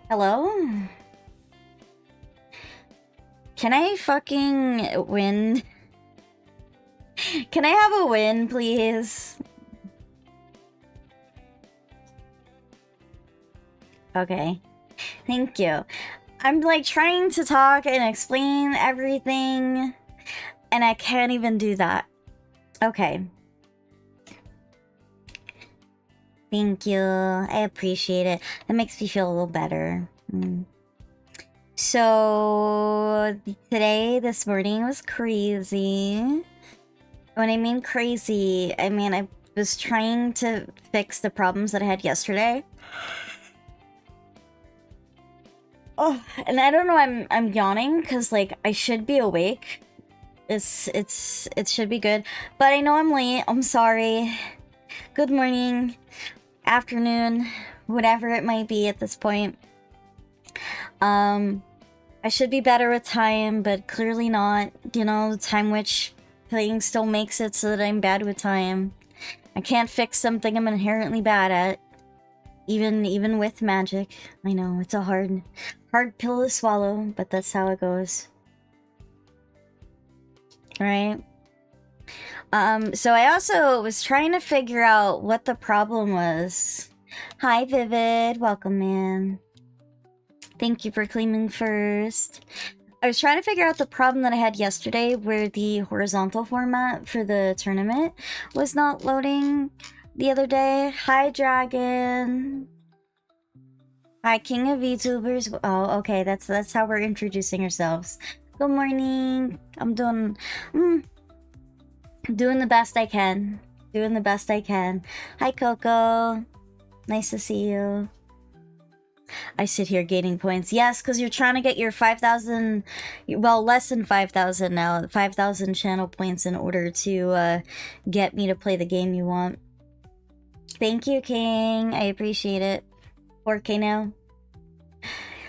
Hello? Can I fucking win? Can I have a win, please? Okay. Thank you. I'm like trying to talk and explain everything, and I can't even do that. Okay. Thank you. I appreciate it. That makes me feel a little better. So, this morning was crazy. When I mean crazy, I mean I was trying to fix the problems that I had yesterday. Oh, and I don't know, I'm yawning because like I should be awake. It should be good, but I know I'm late. I'm sorry. Good morning, afternoon, whatever it might be at this point. I should be better with time, but clearly not. You know, the time which thing still makes it so that I'm bad with time. I can't fix something I'm inherently bad at. Even with magic. I know, it's a hard pill to swallow, but that's how it goes. Right? So I also was trying to figure out what the problem was. Hi, Vivid. Welcome, man. Thank you for claiming first. I was trying to figure out the problem that I had yesterday where the horizontal format for the tournament was not loading the other day. Hi, Dragon. Hi, King of VTubers. Oh, okay, that's how we're introducing ourselves. Good morning. I'm doing the best I can. Doing the best I can. Hi, Coco. Nice to see you. I sit here gaining points. Yes, because you're trying to get your 5,000, well, less than 5,000 now, 5,000 channel points in order to get me to play the game you want. Thank you, King. I appreciate it. 4K now.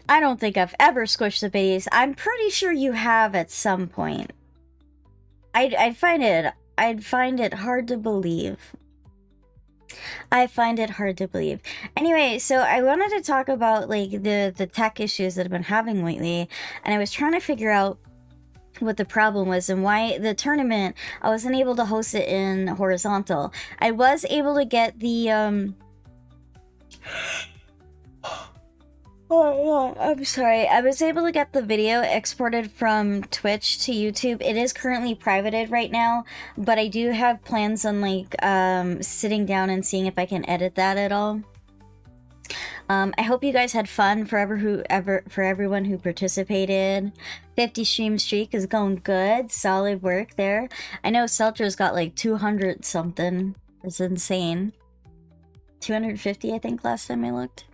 I don't think I've ever squished the base. I'm pretty sure you have at some point. I'd find it hard to believe. I find it hard to believe. Anyway, so I wanted to talk about like the tech issues that I've been having lately, and I was trying to figure out what the problem was and why the tournament I wasn't able to host it in horizontal. I was able to get the Oh, I'm sorry. I was able to get the video exported from Twitch to YouTube. It is currently privated right now, but I do have plans on like sitting down and seeing if I can edit that at all. I hope you guys had fun for everyone who participated. 50 stream streak is going good. Solid work there. I know Seltra's got like 200 something. It's insane. 250 I think last time I looked.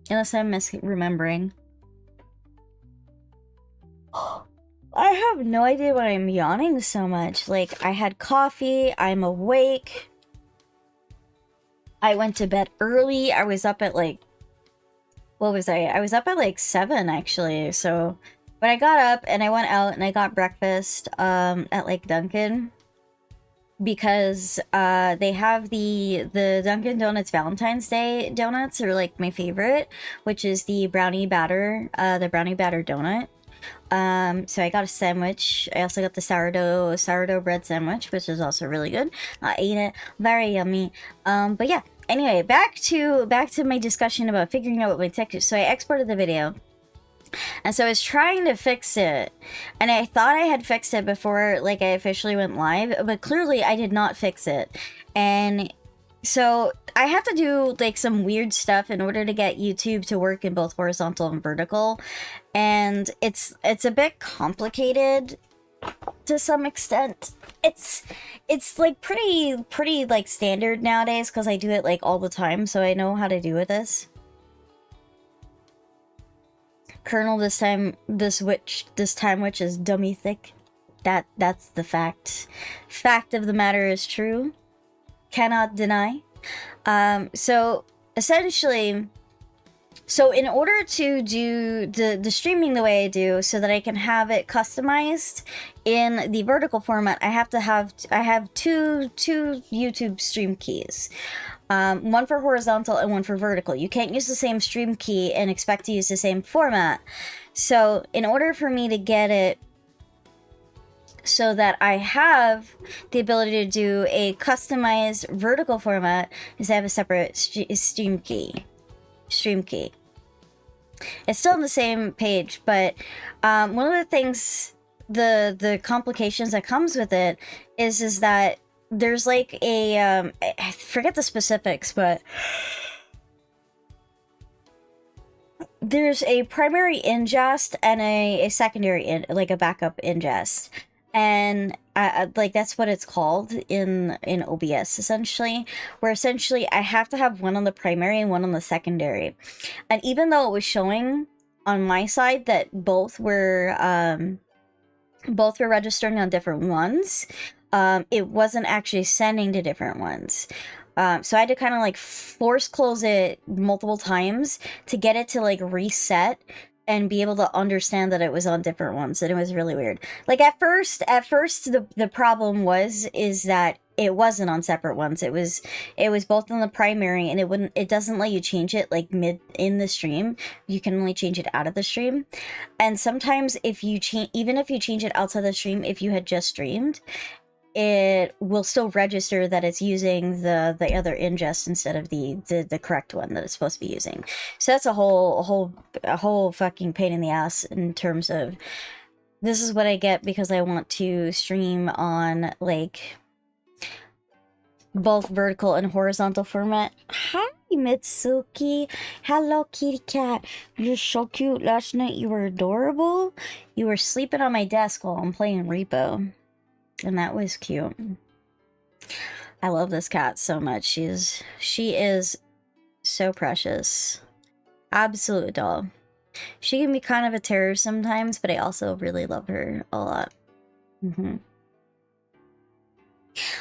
Unless I'm misremembering. I have no idea why I'm yawning so much. Like, I had coffee, I'm awake. I went to bed early. I was up at like... What was I? I was up at like 7 actually. So, but I got up and I went out and I got breakfast at like Dunkin'. Because they have the Dunkin' Donuts Valentine's Day donuts are like my favorite, which is the brownie batter donut. So I got a sandwich. I also got the sourdough bread sandwich, which is also really good. I ate it, very yummy. But yeah, anyway, back to my discussion about figuring out what my tech is. So I exported the video. And so I was trying to fix it, and I thought I had fixed it before like I officially went live, but clearly I did not fix it. And so I have to do like some weird stuff in order to get YouTube to work in both horizontal and vertical, and it's a bit complicated to some extent. It's like pretty like standard nowadays because I do it like all the time, so I know how to do with this. Kernel this time which is dummy thick. That's the fact. Fact of the matter is true. Cannot deny. So essentially, so in order to do the streaming the way I do, so that I can have it customized in the vertical format, I have two YouTube stream keys. one for horizontal and one for vertical. You can't use the same stream key and expect to use the same format. So in order for me to get it so that I have the ability to do a customized vertical format, is I have a separate stream key. It's still on the same page, but one of the things, the complications that comes with it is that there's like a I forget the specifics, but there's a primary ingest and a secondary like a backup ingest, and like that's what it's called in OBS essentially, where essentially I have to have one on the primary and one on the secondary. And even though it was showing on my side that both were registering on different ones, it wasn't actually sending to different ones. So I had to kind of like force close it multiple times to get it to like reset and be able to understand that it was on different ones, and it was really weird. Like at first the problem is that it wasn't on separate ones. It was both on the primary, and it doesn't let you change it like mid in the stream. You can only change it out of the stream. And sometimes if you even if you change it outside the stream, if you had just streamed, it will still register that it's using the other ingest instead of the correct one that it's supposed to be using. So that's a whole fucking pain in the ass in terms of, this is what I get because I want to stream on like both vertical and horizontal format. Hi Mitsuki. Hello kitty cat. You're so cute. Last night you were adorable. You were sleeping on my desk while I'm playing Repo. And that was cute. I love this cat so much. She is so precious. Absolute doll. She can be kind of a terror sometimes, but I also really love her a lot.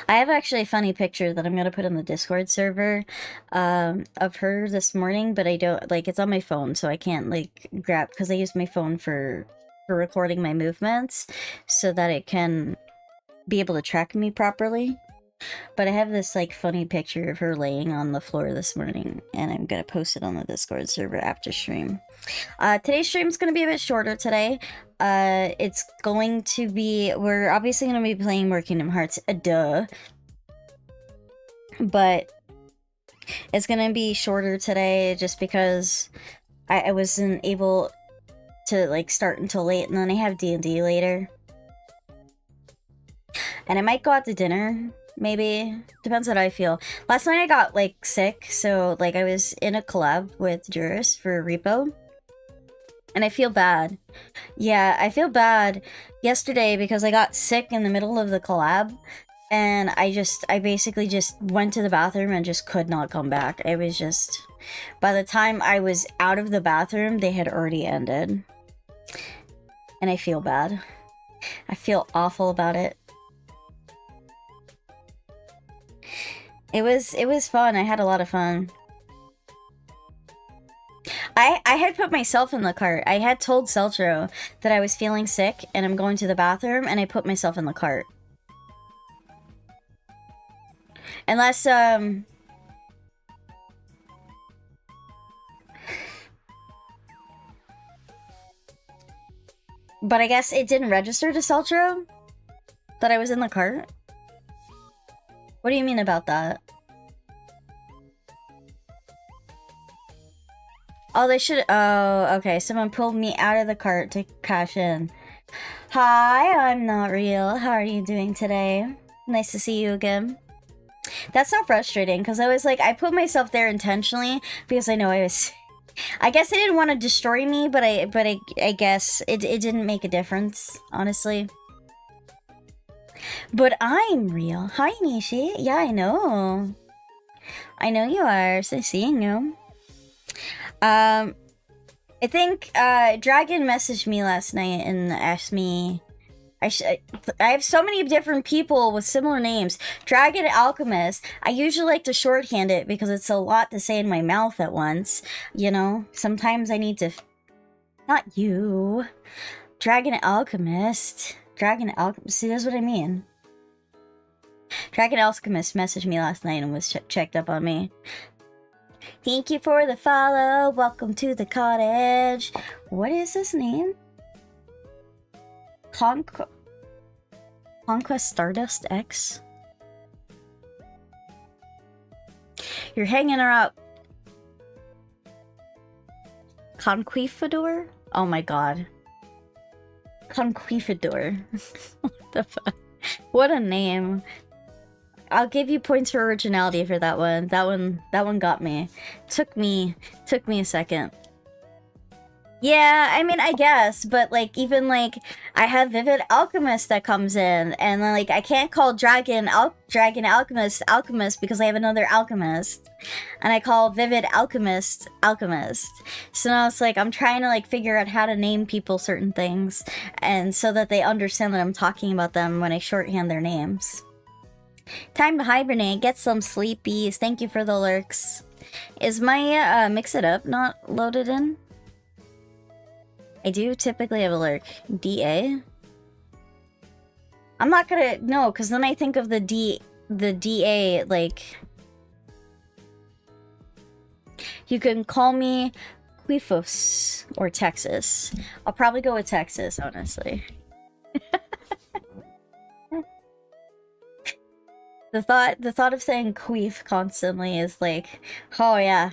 I have actually a funny picture that I'm gonna put on the Discord server of her this morning, but I don't, like, it's on my phone, so I can't like grab, because I use my phone for recording my movements so that it can be able to track me properly. But I have this like funny picture of her laying on the floor this morning, and I'm gonna post it on the Discord server after stream. Today's stream's gonna be a bit shorter today. It's going to be, we're obviously gonna be playing more Kingdom Hearts, duh. But it's gonna be shorter today just because I wasn't able to like start until late, and then I have D&D later. And I might go out to dinner, maybe. Depends what I feel. Last night I got, like, sick, so, like, I was in a collab with Juris for Repo. And I feel bad. Yeah, I feel bad yesterday because I got sick in the middle of the collab. And I basically just went to the bathroom and just could not come back. I was just... By the time I was out of the bathroom, they had already ended. And I feel bad. I feel awful about it. It was fun. I had a lot of fun. I had put myself in the cart. I had told Celtro that I was feeling sick and I'm going to the bathroom, and I put myself in the cart. Unless, but I guess it didn't register to Celtro that I was in the cart? What do you mean about that? Oh, they should... Oh, okay. Someone pulled me out of the cart to cash in. Hi, I'm not real. How are you doing today? Nice to see you again. That's so frustrating, because I was like, I put myself there intentionally because I know I was... I guess they didn't want to destroy me, but I guess it didn't make a difference, honestly. But I'm real. Hi, Nishi. Yeah, I know. I know you are. So seeing you. I think Dragon messaged me last night and asked me. I have so many different people with similar names. Dragon Alchemist. I usually like to shorthand it because it's a lot to say in my mouth at once. You know, sometimes I need to. Not you. Dragon Alchemist. Dragon Alchemist. See, that's what I mean. Dragon Alchemist messaged me last night and was checked up on me. Thank you for the follow. Welcome to the cottage. What is his name? Conquest Stardust X? You're hanging her up. Conquistador? Oh my god. Conquistador. What the fuck? What a name. I'll give you points for originality for that one. That one got me. Took me a second. Yeah, I mean, I guess, but like, even like, I have Vivid Alchemist that comes in, and like, I can't call Dragon Alchemist because I have another Alchemist, and I call Vivid Alchemist. So now it's like, I'm trying to like figure out how to name people certain things, and so that they understand that I'm talking about them when I shorthand their names. Time to hibernate, get some sleepies. Thank you for the lurks. Is my Mix It Up not loaded in? I do typically have a lurk. DA? I'm not gonna... No, because then I think of the DA, like... You can call me Quifos or Texas. I'll probably go with Texas, honestly. The thought of saying queef constantly is like, oh yeah.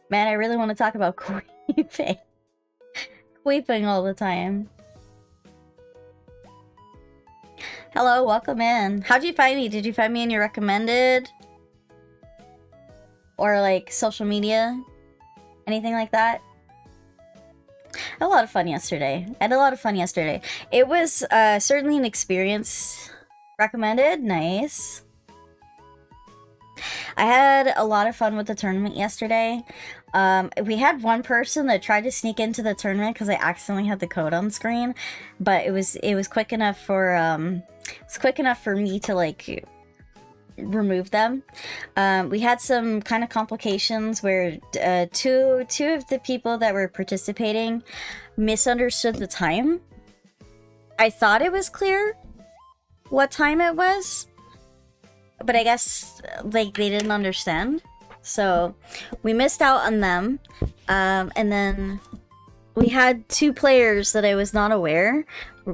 Man, I really want to talk about queefing. Queefing all the time. Hello, welcome in. How'd you find me? Did you find me in your recommended? Or like social media? Anything like that? I had a lot of fun yesterday. It was certainly an experience. Recommended? Nice. I had a lot of fun with the tournament yesterday. We had one person that tried to sneak into the tournament because I accidentally had the code on screen, but it was quick enough for me to like remove them. We had some kind of complications where two of the people that were participating misunderstood the time. I thought it was clear what time it was, but I guess like they didn't understand, so we missed out on them. And then we had two players that I was not aware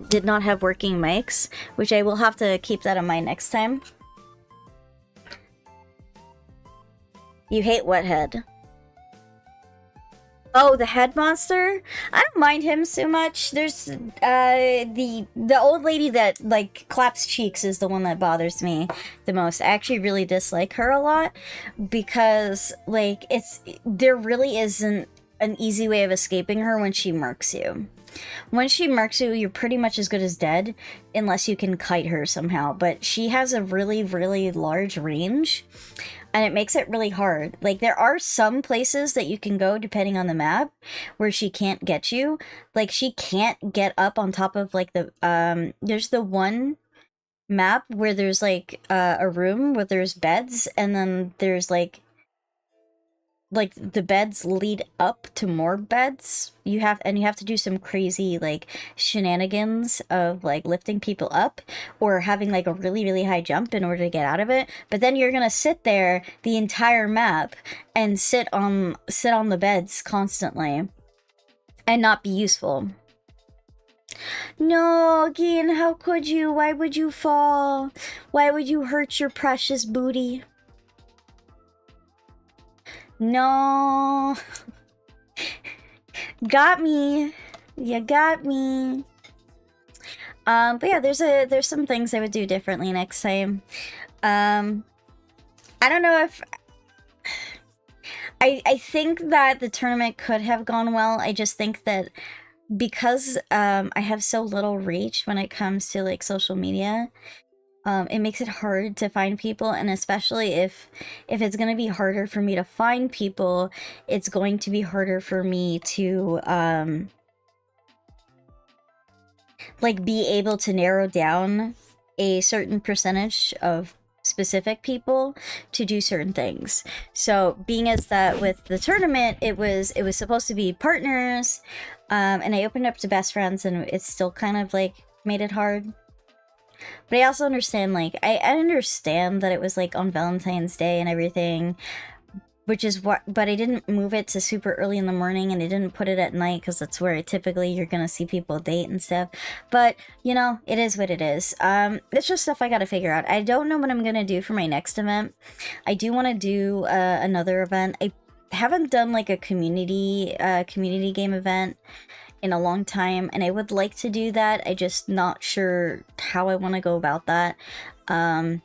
did not have working mics, which I will have to keep that in mind next time. You hate Wethead. Oh, the head monster? I don't mind him so much. There's the old lady that like claps cheeks is the one that bothers me the most. I actually really dislike her a lot because like there really isn't an easy way of escaping her when she murks you. When she murks you, you're pretty much as good as dead unless you can kite her somehow, but she has a really, really large range. And it makes it really hard. Like, there are some places that you can go, depending on the map, where she can't get you. Like, she can't get up on top of, like, the, there's the one map where there's, like, a room where there's beds, and then there's, like, the beds lead up to more beds. You have to do some crazy like shenanigans of like lifting people up or having like a really, really high jump in order to get out of it. But then you're gonna sit there the entire map and sit on the beds constantly and not be useful. No, Gian, how could you? Why would you fall? Why would you hurt your precious booty? No. Got me. You got me. But yeah, there's some things I would do differently next time. I don't know if I think that the tournament could have gone well. I just think that because I have so little reach when it comes to like social media, it makes it hard to find people, and especially if it's going to be harder for me to find people, it's going to be harder for me to like be able to narrow down a certain percentage of specific people to do certain things. So being as that with the tournament, it was supposed to be partners, and I opened up to best friends, and it's still kind of like made it hard. But I also understand, like, I understand that it was, like, on Valentine's Day and everything, which is what, but I didn't move it to super early in the morning, and I didn't put it at night, because that's where typically you're gonna see people date and stuff. But, you know, it is what it is. It's just stuff I gotta figure out. I don't know what I'm gonna do for my next event. I do want to do another event. I haven't done, like, a community game event in a long time, and I would like to do that. I just not sure how I want to go about that. I'm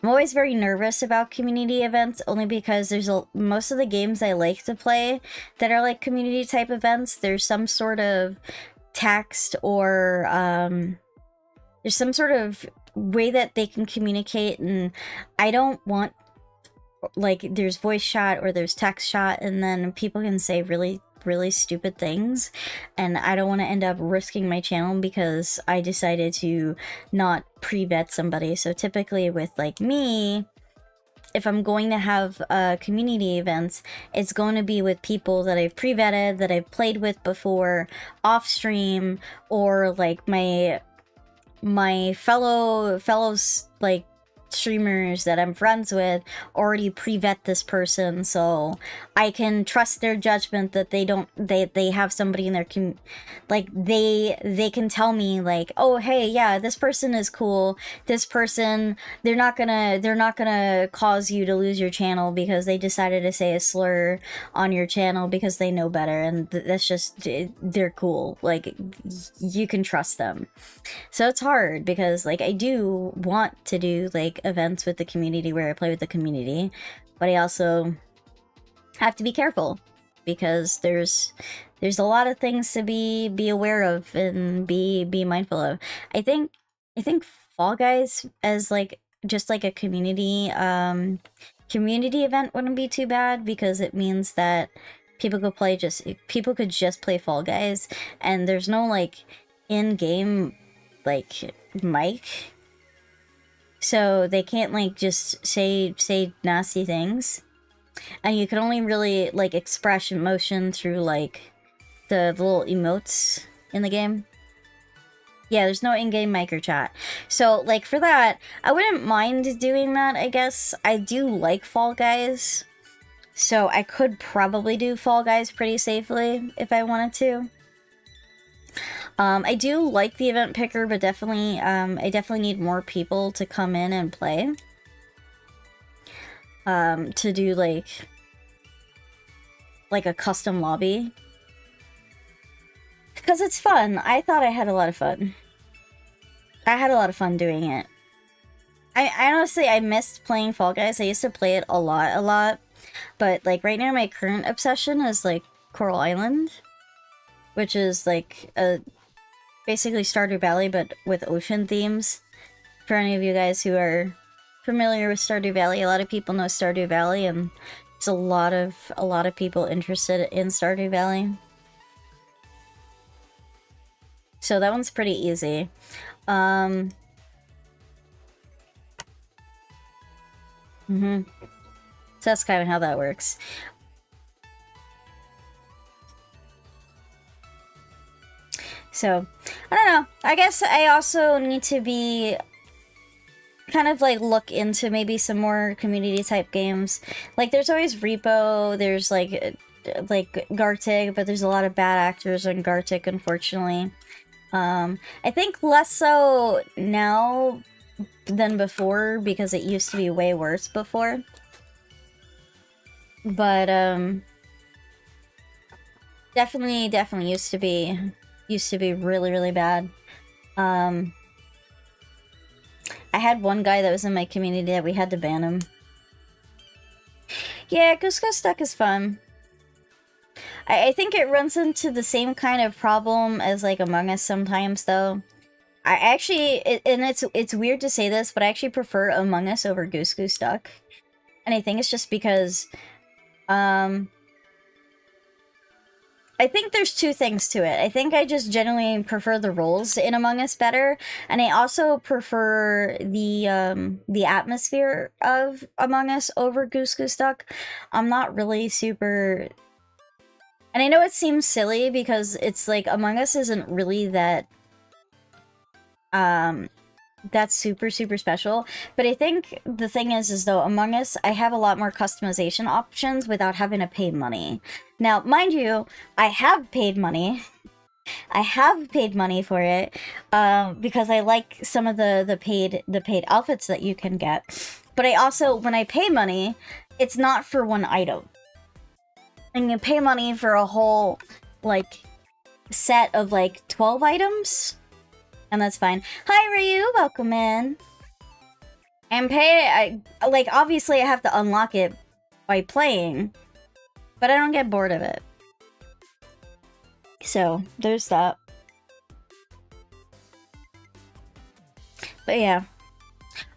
always very nervous about community events, only because there's most of the games I like to play that are like community type events, there's some sort of text or there's some sort of way that they can communicate, and I don't want, like, there's voice chat or there's text chat, and then people can say really stupid things, and I don't want to end up risking my channel because I decided to not pre-vet somebody. So typically with, like, me, if I'm going to have community events, it's going to be with people that I've pre-vetted, that I've played with before off stream, or like my fellows, like, streamers that I'm friends with already pre-vet this person, so I can trust their judgment that they have somebody in their like, they can tell me, like, oh hey, yeah, this person is cool, this person, they're not gonna cause you to lose your channel because they decided to say a slur on your channel because they know better, and that's just, they're cool, like, you can trust them. So it's hard because, like, I do want to do, like, events with the community where I play with the community, but I also have to be careful because there's a lot of things to be aware of and be mindful of. I think Fall Guys as, like, just like a community event wouldn't be too bad, because it means that people could just play Fall Guys, and there's no, like, in-game, like, mic, so they can't, like, just say nasty things, and you can only really, like, express emotion through, like, the little emotes in the game. Yeah, there's no in-game micro chat. So, like, for that, I wouldn't mind doing that, I guess. I do like Fall Guys, so I could probably do Fall Guys pretty safely if I wanted to. I do like the event picker, but definitely, I definitely need more people to come in and play. To do, like a custom lobby. Because it's fun. I thought I had a lot of fun. I had a lot of fun doing it. I honestly, I missed playing Fall Guys. I used to play it a lot. But, like, right now my current obsession is, like, Coral Island, which is, like, basically Stardew Valley, but with ocean themes. For any of you guys who are familiar with Stardew Valley, a lot of people know Stardew Valley, and there's a lot of people interested in Stardew Valley. So that one's pretty easy. So that's kind of how that works. So, I don't know. I guess I also need to be kind of, like, look into maybe some more community type games. Like, there's always Repo, there's like Gartic, but there's a lot of bad actors on Gartic, unfortunately. I think less so now than before, because it used to be way worse before. But, definitely used to be really bad. I had one guy that was in my community that we had to ban him. Yeah, Goose Goes Stuck is fun. I think it runs into the same kind of problem as, like, Among Us sometimes, though. I actually, and it's weird to say this, but I actually prefer Among Us over Goose Goose Stuck. And I think it's just because, I think there's two things to it. I think I just generally prefer the roles in Among Us better, and I also prefer the atmosphere of Among Us over Goose Goose Duck. I'm not really super... And I know it seems silly because it's like Among Us isn't really that that's super, super special. But I think the thing is though, Among Us, I have a lot more customization options without having to pay money. Now, mind you, I have paid money. I have paid money for it, because I like some of the paid outfits that you can get. But I also, when I pay money, it's not for one item. And you pay money for a whole, like, set of, like, 12 items. And that's fine. Hi, Ryu! Welcome in. And like, obviously I have to unlock it by playing, but I don't get bored of it. So, there's that. But yeah.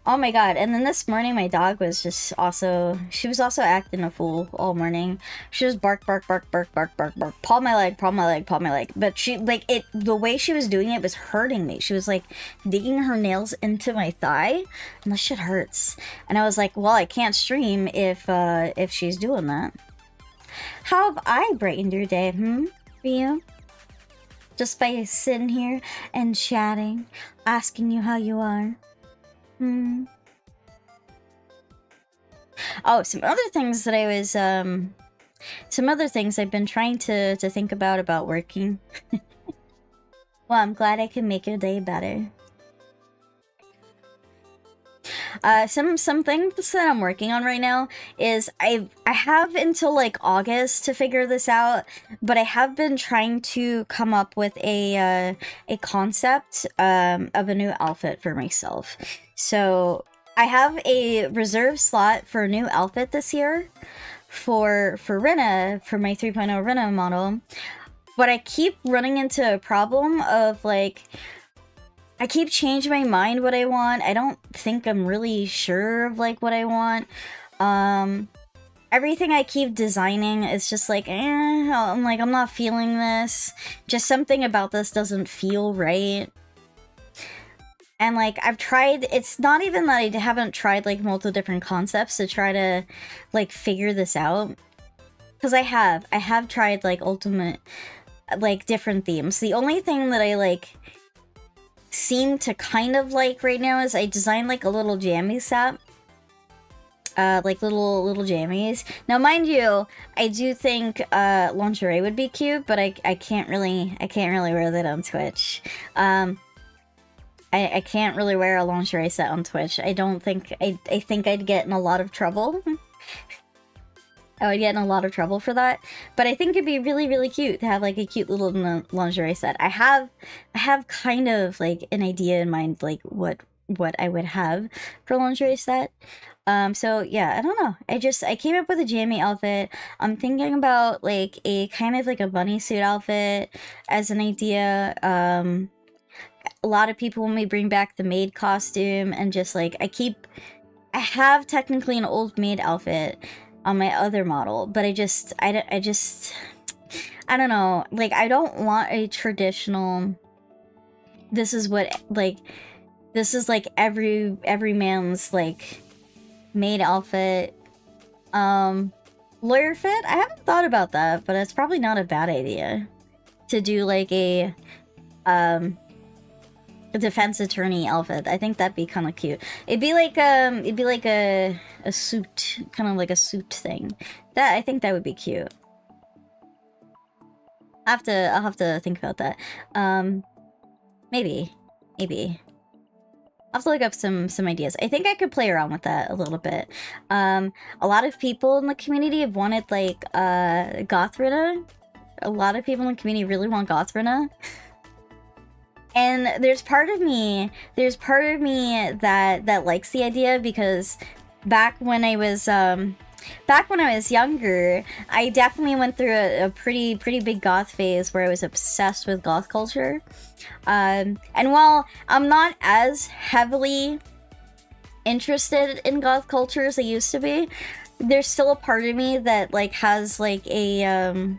Oh my god, and then this morning my dog was just also... She was also acting a fool all morning. She was bark, bark, bark, bark, bark, bark, bark. Paw my leg, paw my leg, paw my leg. But she, like, the way she was doing it was hurting me. She was, like, digging her nails into my thigh. And that shit hurts. And I was like, well, I can't stream if she's doing that. How have I brightened your day, for you? Just by sitting here and chatting, asking you how you are. Oh, some other things that I was, some other things I've been trying to think about working. Well, I'm glad I can make your day better. Some things that I'm working on right now is I have until like August to figure this out, but I have been trying to come up with a concept of a new outfit for myself. So I have a reserve slot for a new outfit this year for Rynna, for my 3.0 Rynna model, but I keep running into a problem of like, I keep changing my mind what I want. I don't think I'm really sure of like what I want. Everything I keep designing is just like, I'm like, I'm not feeling this. Just something about this doesn't feel right. And like, I've tried, it's not even that I haven't tried like multiple different concepts to try to like figure this out. Because I have tried like ultimate, like different themes. The only thing that I like seem to kind of like right now is I designed like a little jammy set. Like little jammies. Now mind you, I do think lingerie would be cute, but I can't really wear that on Twitch. I can't really wear a lingerie set on Twitch. I don't think I think I'd get in a lot of trouble. I would get in a lot of trouble for that, but I think it'd be really, really cute to have like a cute little lingerie set. I have kind of like an idea in mind, like what I would have for a lingerie set. So yeah, I don't know. I came up with a jammy outfit. I'm thinking about like a kind of like a bunny suit outfit as an idea. A lot of people when we bring back the maid costume, and just like I have technically an old maid outfit on my other model, but I don't know, like I don't want a traditional, this is every man's like maid outfit. Lawyer fit, I haven't thought about that, but it's probably not a bad idea to do like a defense attorney outfit. I think that'd be kind of cute. It'd be like a suit, kind of like a suit thing. That, I think that would be cute. I'll have to think about that. Maybe. I'll have to look up some ideas. I think I could play around with that a little bit. A lot of people in the community have wanted like goth Rynna. A lot of people in the community really want goth Rynna. And there's part of me that likes the idea, because back when I was younger, I definitely went through a pretty big goth phase where I was obsessed with goth culture. And while I'm not as heavily interested in goth culture as I used to be, there's still a part of me that like has like a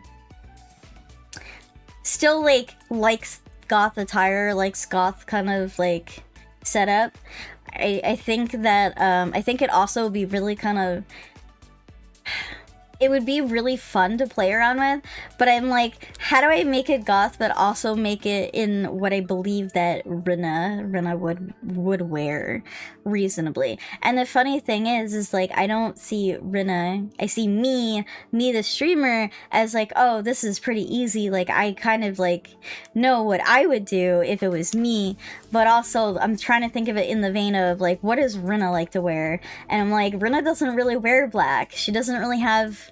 still like likes goth attire, likes goth kind of like setup. I think that I think it also would be really kind of, it would be really fun to play around with, but I'm like, how do I make it goth but also make it in what I believe that Rynna would wear reasonably? And the funny thing is like, I don't see Rynna, I see me the streamer as like, oh, this is pretty easy, like I kind of like know what I would do if it was me, but also I'm trying to think of it in the vein of like, what does Rynna like to wear? And I'm like, Rynna doesn't really wear black. She doesn't really have,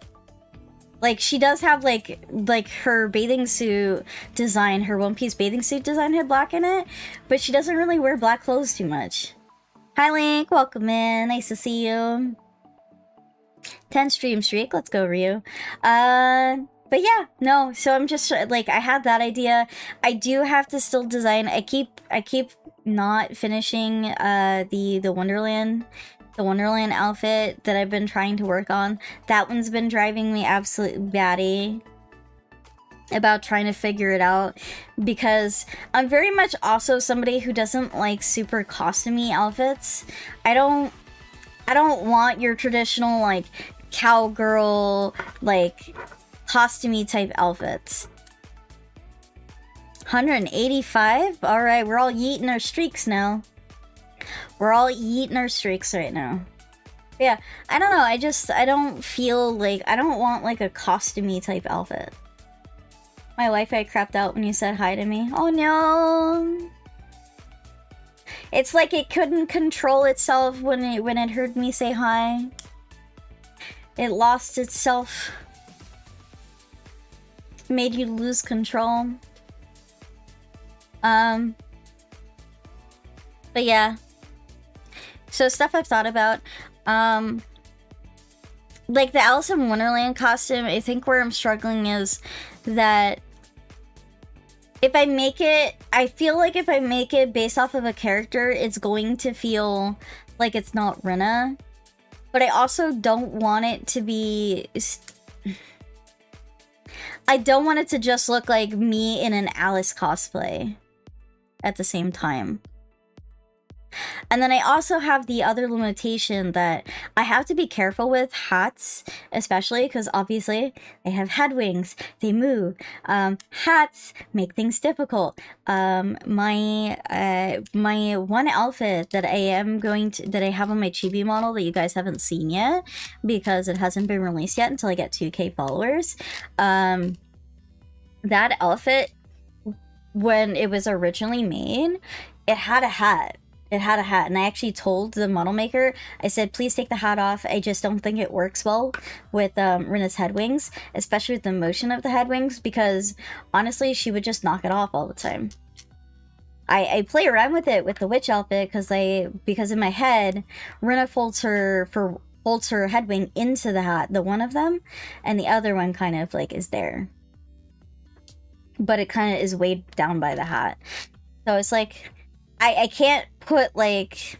like, she does have like her bathing suit design, her One Piece bathing suit design had black in it, but she doesn't really wear black clothes too much. Hi Link, welcome in, nice to see you. 10 stream streak, let's go Ryu. But yeah, no, so I'm just like, I had that idea. I do have to still design. I keep not finishing the Wonderland outfit that I've been trying to work on. That one's been driving me absolute batty about trying to figure it out, because I'm very much also somebody who doesn't like super costumey outfits. I don't want your traditional like cowgirl like costumey type outfits. 185? Alright, we're all yeeting our streaks now. We're all eating our streaks right now. Yeah, I don't know, I don't feel like, I don't want like a costumey type outfit. My Wi-Fi crapped out when you said hi to me. Oh no! It's like it couldn't control itself when it heard me say hi. It lost itself. Made you lose control. But yeah. So stuff I've thought about, like the Alice in Wonderland costume, I think where I'm struggling is that if I make it, I feel like if I make it based off of a character, it's going to feel like it's not Rynna. But I also don't want it to be, I don't want it to just look like me in an Alice cosplay at the same time. And then I also have the other limitation that I have to be careful with hats, especially because obviously they have head wings, they move. Hats make things difficult. My one outfit that I have on my chibi model that you guys haven't seen yet because it hasn't been released yet until I get 2K followers. That outfit, when it was originally made, it had a hat. It had a hat, and I actually told the model maker, I said, please take the hat off. I just don't think it works well with Rynna's head wings, especially with the motion of the head wings, because honestly, she would just knock it off all the time. I play around with it with the witch outfit because in my head, Rynna folds her head wing into the hat, the one of them, and the other one kind of like is there. But it kind of is weighed down by the hat. So it's like, I can't put like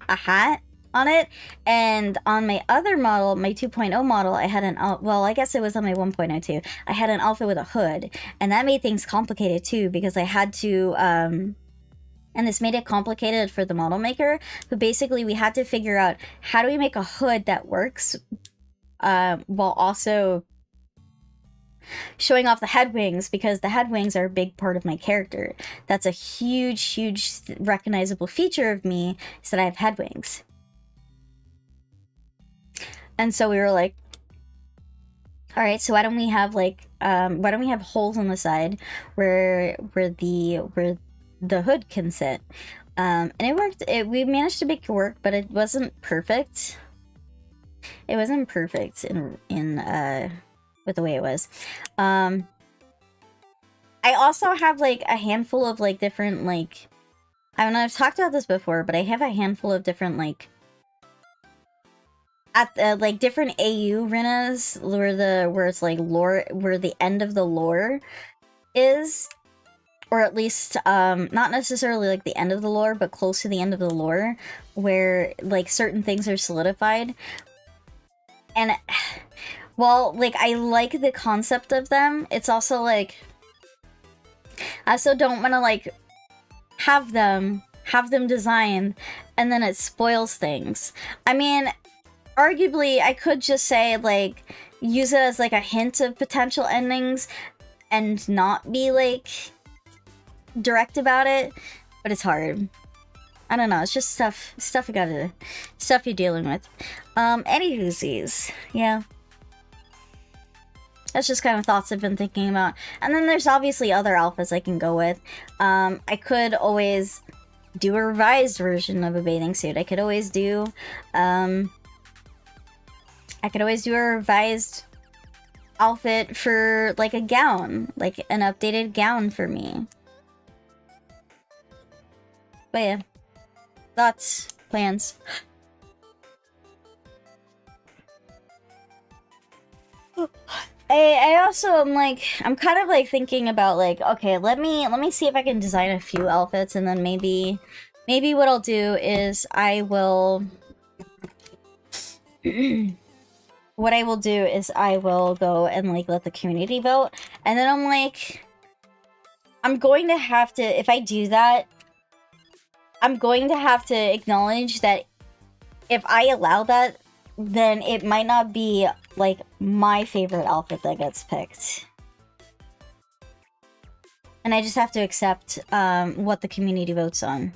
a hat on it. And on my other model, my 2.0 model, I had well, I guess it was on my 1.0 too. I had an outfit with a hood, and that made things complicated too, because I had to, and this made it complicated for the model maker, but basically we had to figure out how do we make a hood that works, while also showing off the head wings, because the head wings are a big part of my character. That's a huge recognizable feature of me, is that I have head wings. And so we were like, all right, so why don't we have like why don't we have holes on the side where the hood can sit? And it worked. We managed to make it work, but it wasn't perfect. It wasn't perfect in with the way it was. I also have like a handful of like different like, I don't know, I've talked about this before, but I have a handful of different like like different AU Rynnas where it's like lore, where the end of the lore is, or at least not necessarily like the end of the lore, but close to the end of the lore, where like certain things are solidified. And well, like, I like the concept of them. It's also, like, I also don't want to, like, have them designed, and then it spoils things. I mean, arguably, I could just say, like, use it as, like, a hint of potential endings and not be, like, direct about it, but it's hard. I don't know, it's just stuff you're dealing with. Anywhoosies, yeah. That's just kind of thoughts I've been thinking about. And then there's obviously other alphas I can go with. I could always do a revised version of a bathing suit. I could always do a revised outfit for, like, a gown. Like, an updated gown for me. But yeah. Thoughts, plans. I also am like, I'm kind of like thinking about like, okay, let me see if I can design a few outfits, and then maybe what I'll do is I will what I will do is I will go and like let the community vote, and then I'm like, I'm going to have to, if I do that, I'm going to have to acknowledge that if I allow that, then it might not be, like, my favorite outfit that gets picked. And I just have to accept what the community votes on.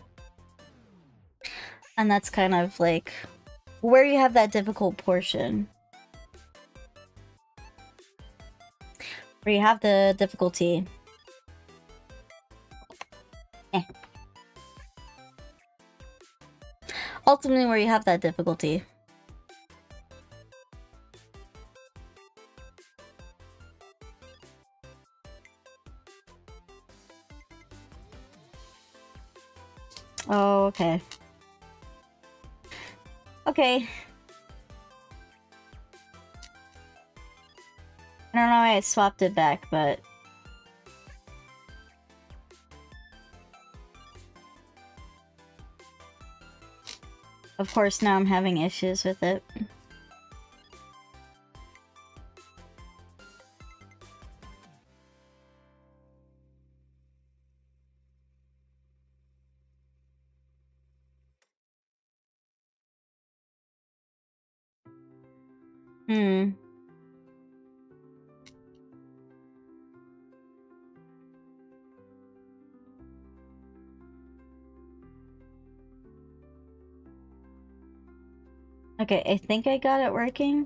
And that's kind of, like, where you have that difficult portion. Where you have the difficulty. Ultimately, where you have that difficulty. Oh, okay. Okay. I don't know why I swapped it back, but... Of course, now I'm having issues with it. Okay, I think I got it working.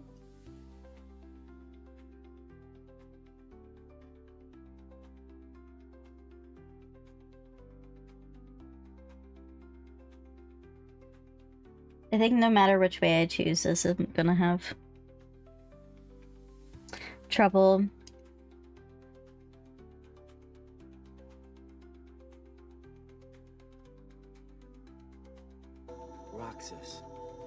I think no matter which way I choose this, I'm gonna have trouble. Roxas.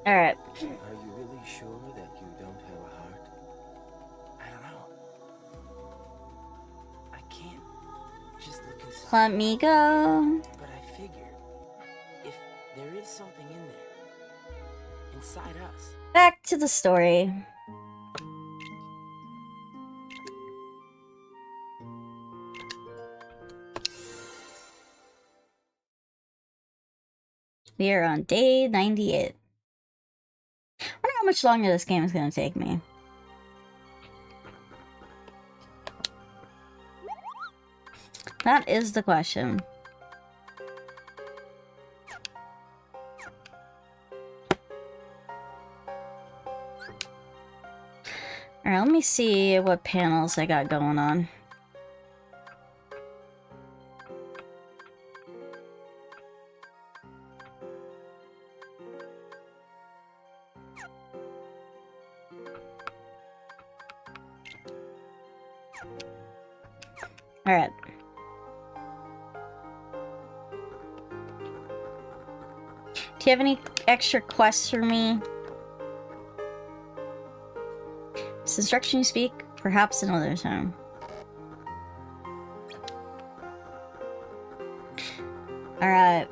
Alright. Are you really sure that you don't have a heart? I don't know. I can't just look inside. Let me go. But I figured if there is something in there, inside us. Back to the story. We are on day 98. I wonder how much longer this game is going to take me. That is the question. Alright, let me see what panels I got going on. Alright. Do you have any extra quests for me? This instruction you speak, perhaps another time. Alright.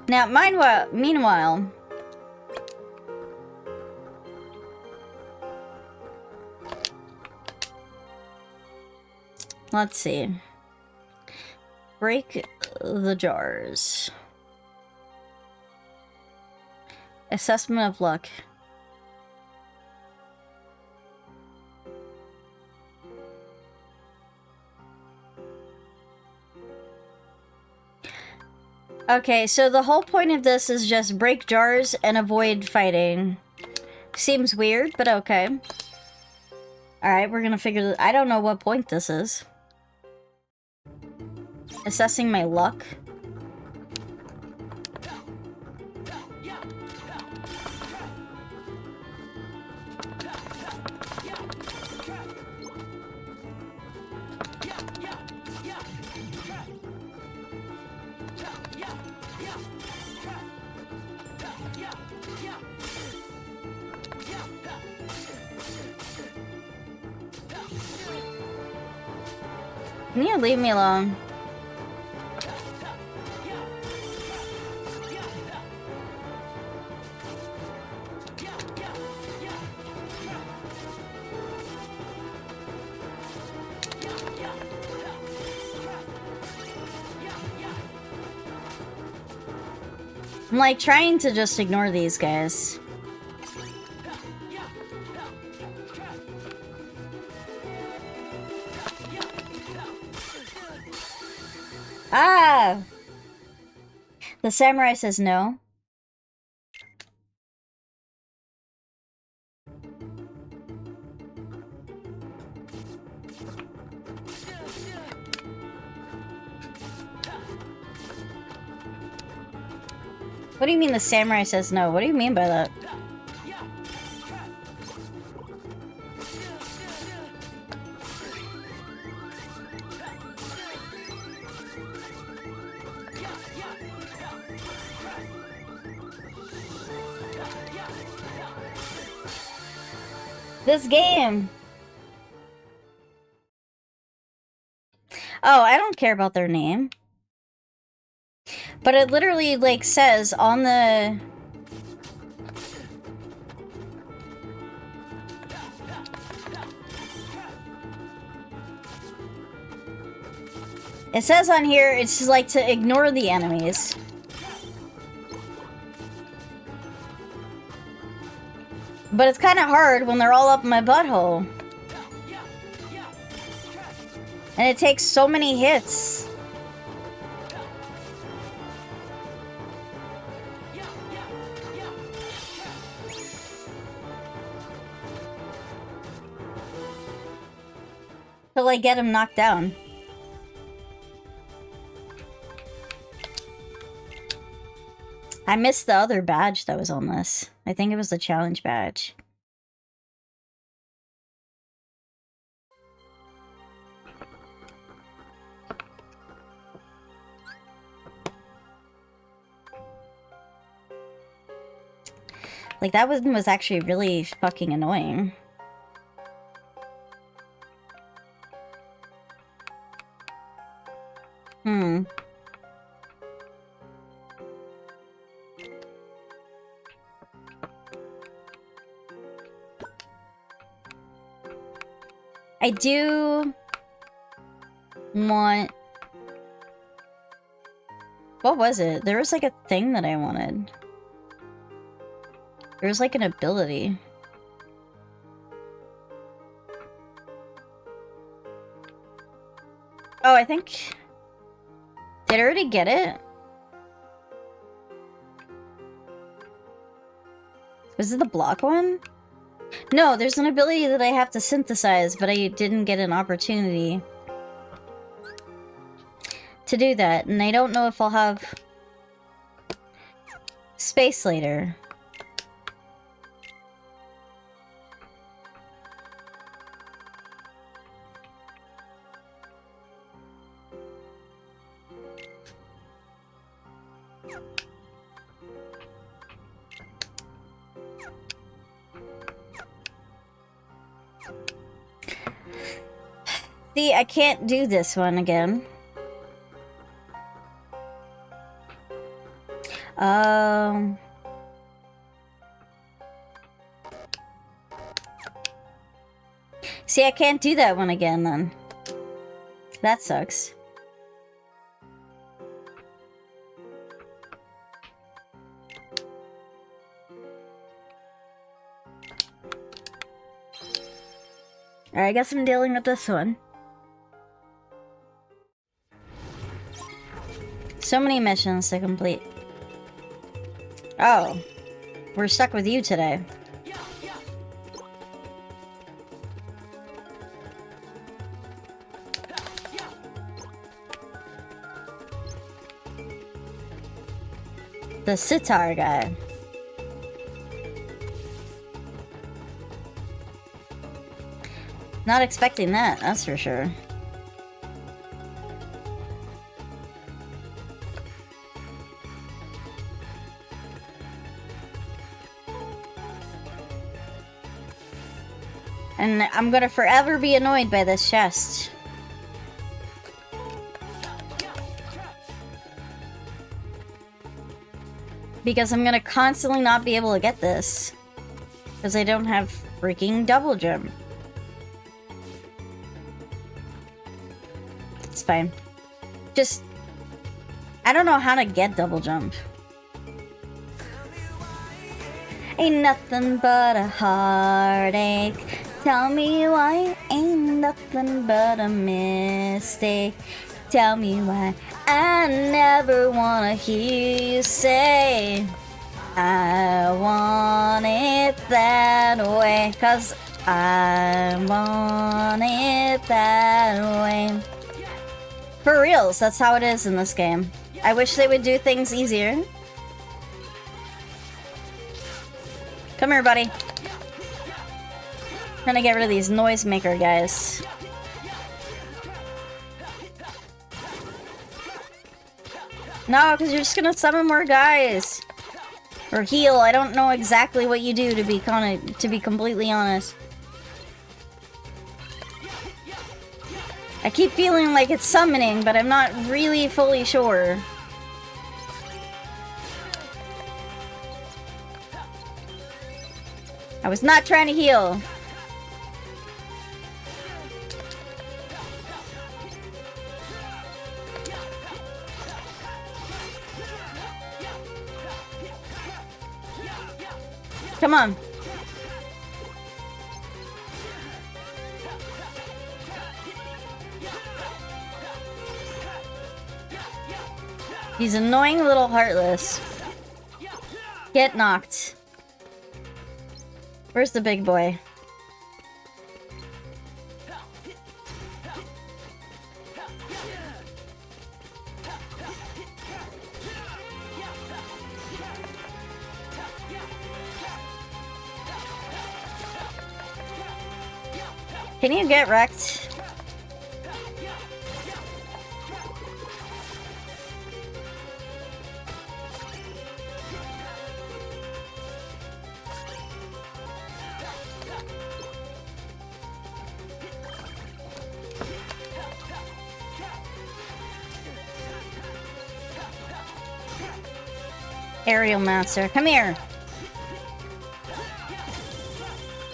Now, meanwhile... Let's see. Break the jars. Assessment of luck. Okay, so the whole point of this is just break jars and avoid fighting. Seems weird, but okay. Alright, we're gonna figure this. I don't know what point this is. Assessing my luck. Can you leave me alone? I'm like trying to just ignore these guys. Ah! The samurai says no. What do you mean the samurai says no? What do you mean by that? This game! Oh, I don't care about their name. But it literally, like, says on the... It says on here, it's just like to ignore the enemies. But it's kind of hard when they're all up my butthole. And it takes so many hits. To, like, get him knocked down. I missed the other badge that was on this. I think it was the challenge badge. Like, that one was actually really fucking annoying. I do want... What was it? There was like a thing that I wanted. There was like an ability. Oh, I think... Did I already get it? Was it the block one? No, there's an ability that I have to synthesize, but I didn't get an opportunity to do that, and I don't know if I'll have space later. See, I can't do this one again. See, I can't do that one again then. That sucks. Alright, I guess I'm dealing with this one. So many missions to complete. Oh. We're stuck with you today. The sitar guy. Not expecting that, that's for sure. And I'm gonna forever be annoyed by this chest. Because I'm gonna constantly not be able to get this. Because I don't have freaking double jump. It's fine. Just... I don't know how to get double jump. Ain't nothing but a heartache. Tell me why ain't nothing but a mistake. Tell me why I never wanna hear you say I want it that way. 'Cause I want it that way. For reals, that's how it is in this game. I wish they would do things easier. Come here, buddy. Trying to get rid of these noisemaker guys. No, because you're just gonna summon more guys. Or heal. I don't know exactly what you do, to be completely honest. I keep feeling like it's summoning, but I'm not really fully sure. I was not trying to heal. Come on. He's annoying little heartless. Get knocked. Where's the big boy? Can you get wrecked? Aerial Master, come here!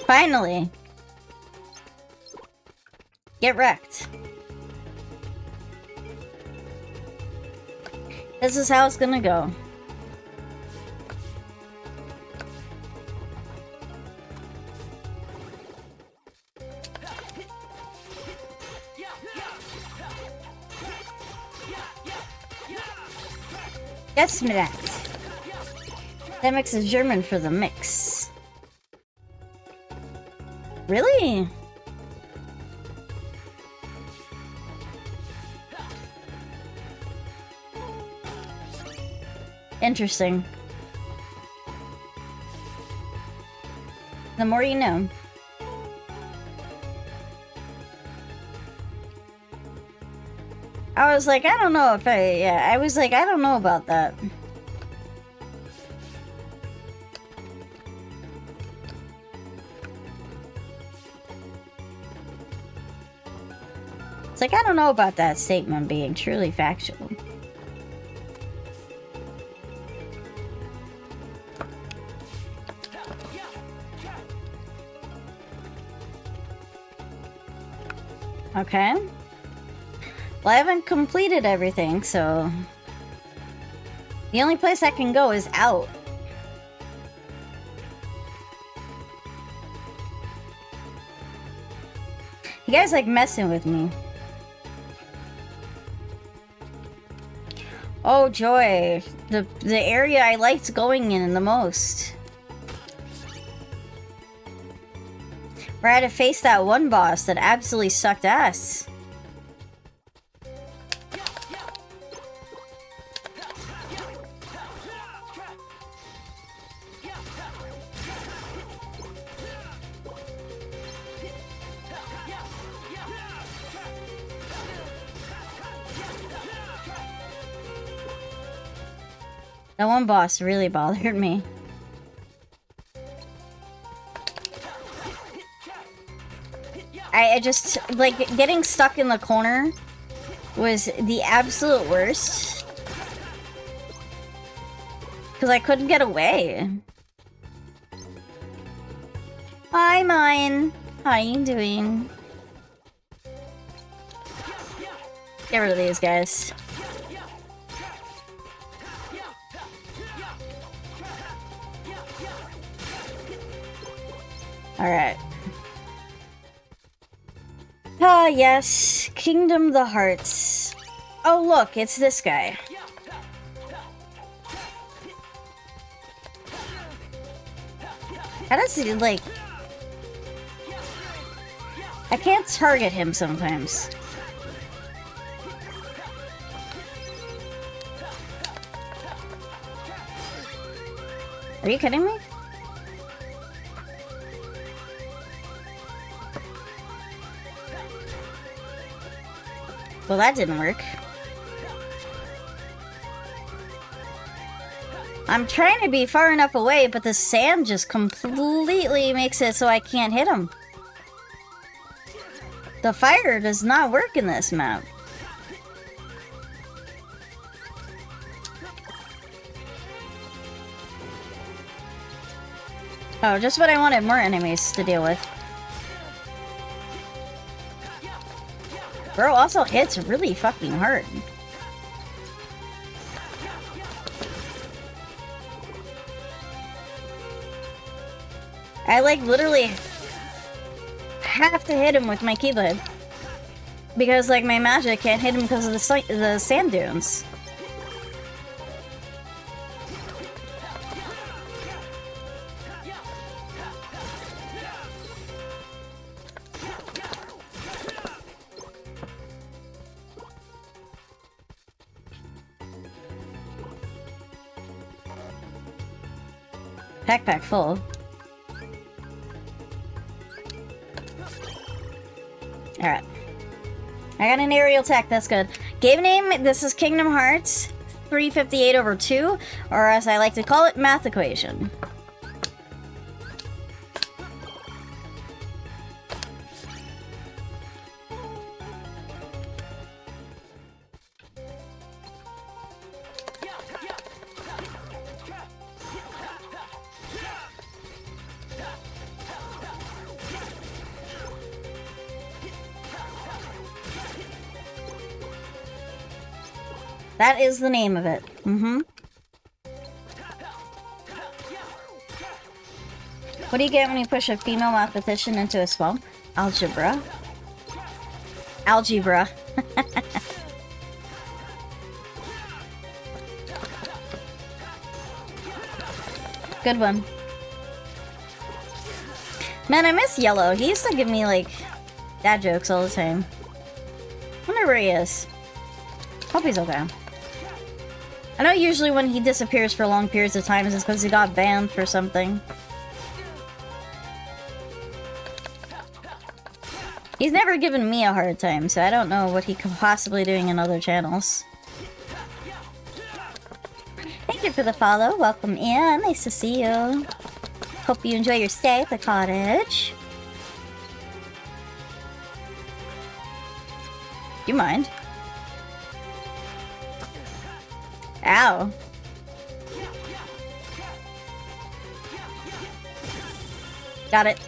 Finally! Get wrecked. This is how it's gonna go. Guess me that. That mix is German for the mix. Really? Interesting. The more you know. I was like, I don't know if I was like, I don't know about that. It's like, I don't know about that statement being truly factual. Okay. Well, I haven't completed everything, so... The only place I can go is out. You guys like messing with me. Oh joy, the area I liked going in the most. Where I had to face that one boss that absolutely sucked ass. That one boss really bothered me. I just, like, getting stuck in the corner was the absolute worst. Because I couldn't get away. Hi, mine. How you doing? Get rid of these guys. Alright. Ah, yes. Kingdom the Hearts. Oh, look, it's this guy. How does he, like... I can't target him sometimes. Are you kidding me? Well, that didn't work. I'm trying to be far enough away, but the sand just completely makes it so I can't hit him. The fire does not work in this map. Oh, just what I wanted, more enemies to deal with. Bro also hits really fucking hard. I like literally have to hit him with my keyblade. Because like my magic can't hit him because of the sand dunes. Backpack full. Alright. I got an aerial attack, that's good. Game name, this is Kingdom Hearts 358/2, or as I like to call it, math equation. That is the name of it. What do you get when you push a female mathematician into a swamp? Algebra. Algebra. Good one. Man, I miss Yellow. He used to give me, like, dad jokes all the time. Wonder where he is. Hope he's okay. I know usually when he disappears for long periods of time it's because he got banned for something. He's never given me a hard time, so I don't know what he could possibly doing in other channels. Thank you for the follow. Welcome in. Nice to see you. Hope you enjoy your stay at the cottage. Do you mind? Ow. Got it.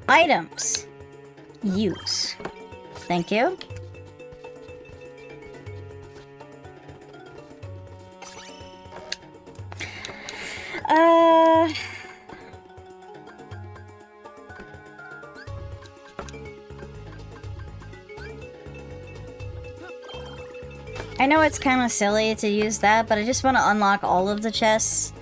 Items. Use. Thank you. know it's kind of silly to use that, but I just want to unlock all of the chests.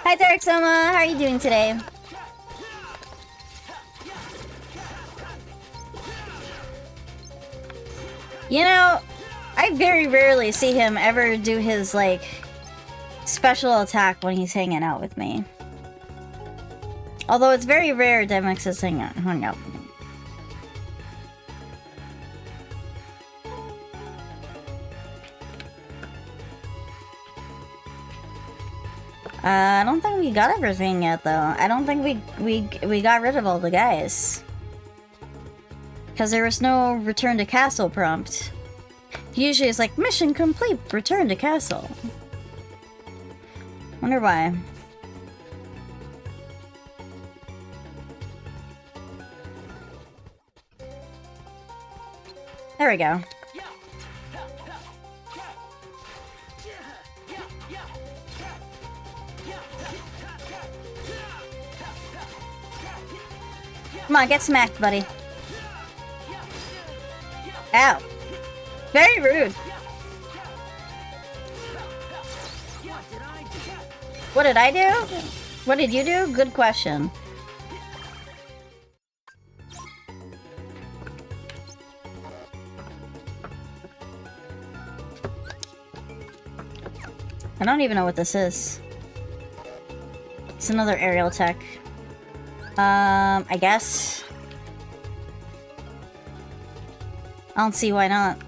Hi, Dark Soma. How are you doing today? You know, I very rarely see him ever do his, like, special attack when he's hanging out with me. Although it's very rare Demix is hung out with me. I don't think we got everything yet, though. I don't think we got rid of all the guys. Because there was no return to castle prompt. Usually it's like, mission complete, return to castle. Wonder why. There we go. Come on, get smacked, buddy. Ow. Very rude. What did I do? What did you do? Good question. I don't even know what this is. It's another aerial tech. I guess. I don't see why not.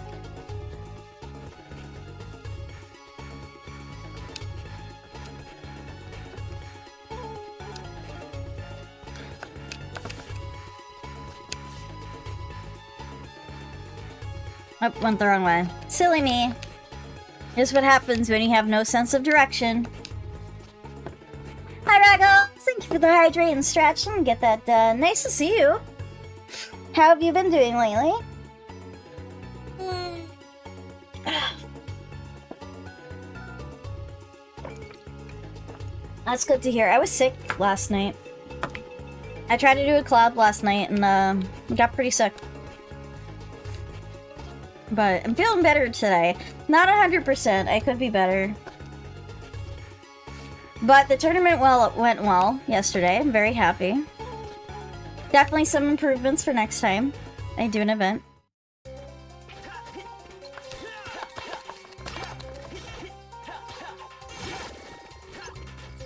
Oh, went the wrong way. Silly me. Here's what happens when you have no sense of direction. Hi, Raggle! Thank you for the hydrate and stretch and get that done. Nice to see you. How have you been doing lately? That's good to hear. I was sick last night. I tried to do a collab last night and got pretty sick. But I'm feeling better today. Not 100%. I could be better. But the tournament went well yesterday. I'm very happy. Definitely some improvements for next time I do an event.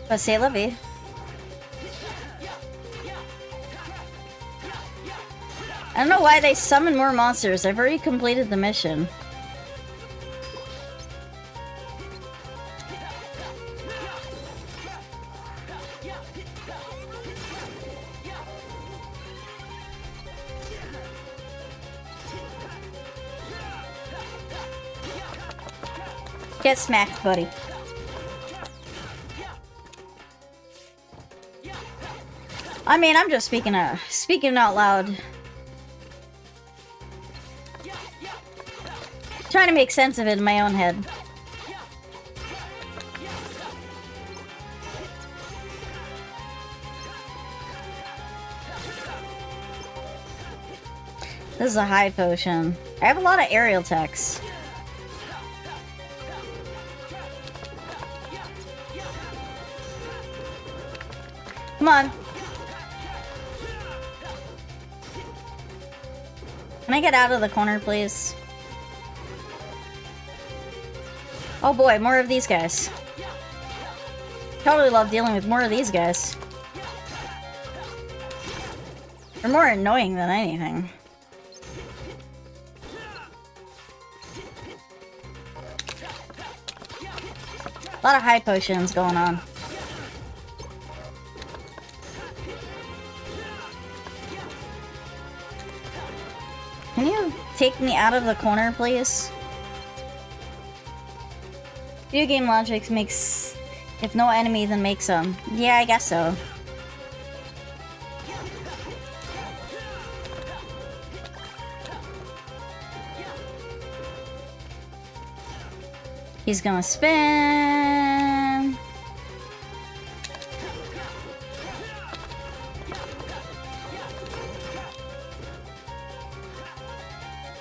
But say la vie. I don't know why they summon more monsters. I've already completed the mission. Get smacked, buddy. I mean, I'm just speaking out loud. Trying to make sense of it in my own head. This is a high potion. I have a lot of aerial techs. Come on. Can I get out of the corner, please? Oh boy, more of these guys. Totally love dealing with more of these guys. They're more annoying than anything. A lot of high potions going on. Can you take me out of the corner, please? Video game logic makes... If no enemy, then make some. Yeah, I guess so. He's gonna spin...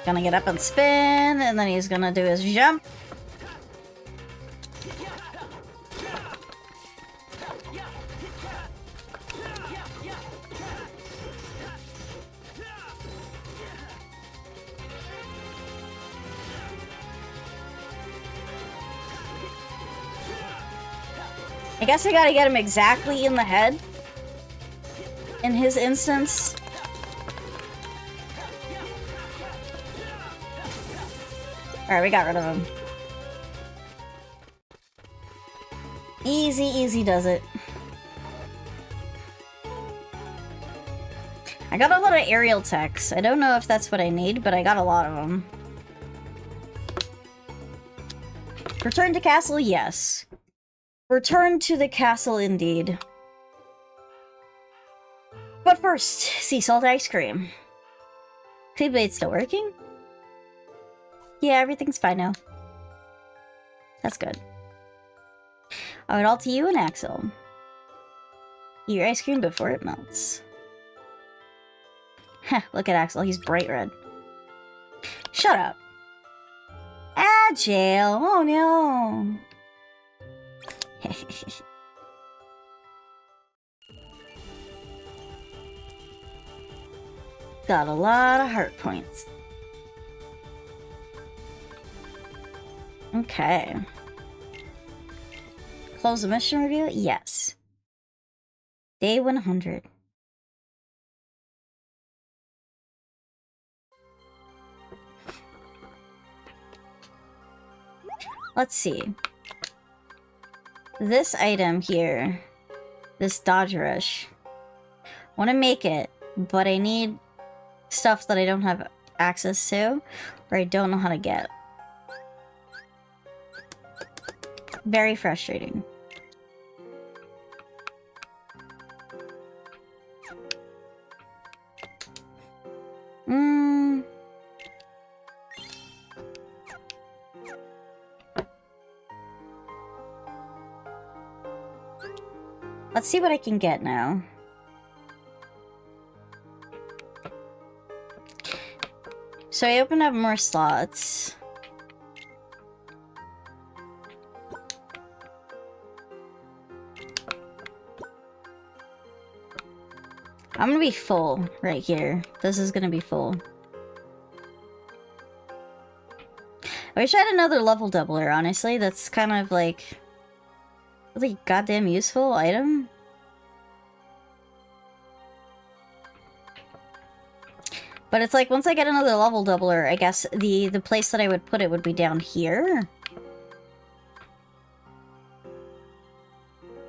gonna get up and spin, and then he's gonna do his jump. I guess I gotta get him exactly in the head. In his instance. Alright, we got rid of him. Easy, easy does it. I got a lot of aerial techs. I don't know if that's what I need, but I got a lot of them. Return to castle, yes. Return to the castle, indeed. But first, sea salt ice cream. Keyblade still working? Yeah, everything's fine now. That's good. I would all to you and Axel. Eat your ice cream before it melts. Heh, look at Axel, he's bright red. Shut up. Agile, oh no. Got a lot of heart points. Okay. Close the mission review? Yes. Day 100. Let's see. This item here, this dodge rush, want to make it, but I need stuff that I don't have access to, or I don't know how to get. Very frustrating. Let's see what I can get now. So I opened up more slots. I'm gonna be full right here. This is gonna be full. I wish I had another level doubler, honestly. That's kind of like really goddamn useful item. But it's like, once I get another level doubler, I guess the place that I would put it would be down here.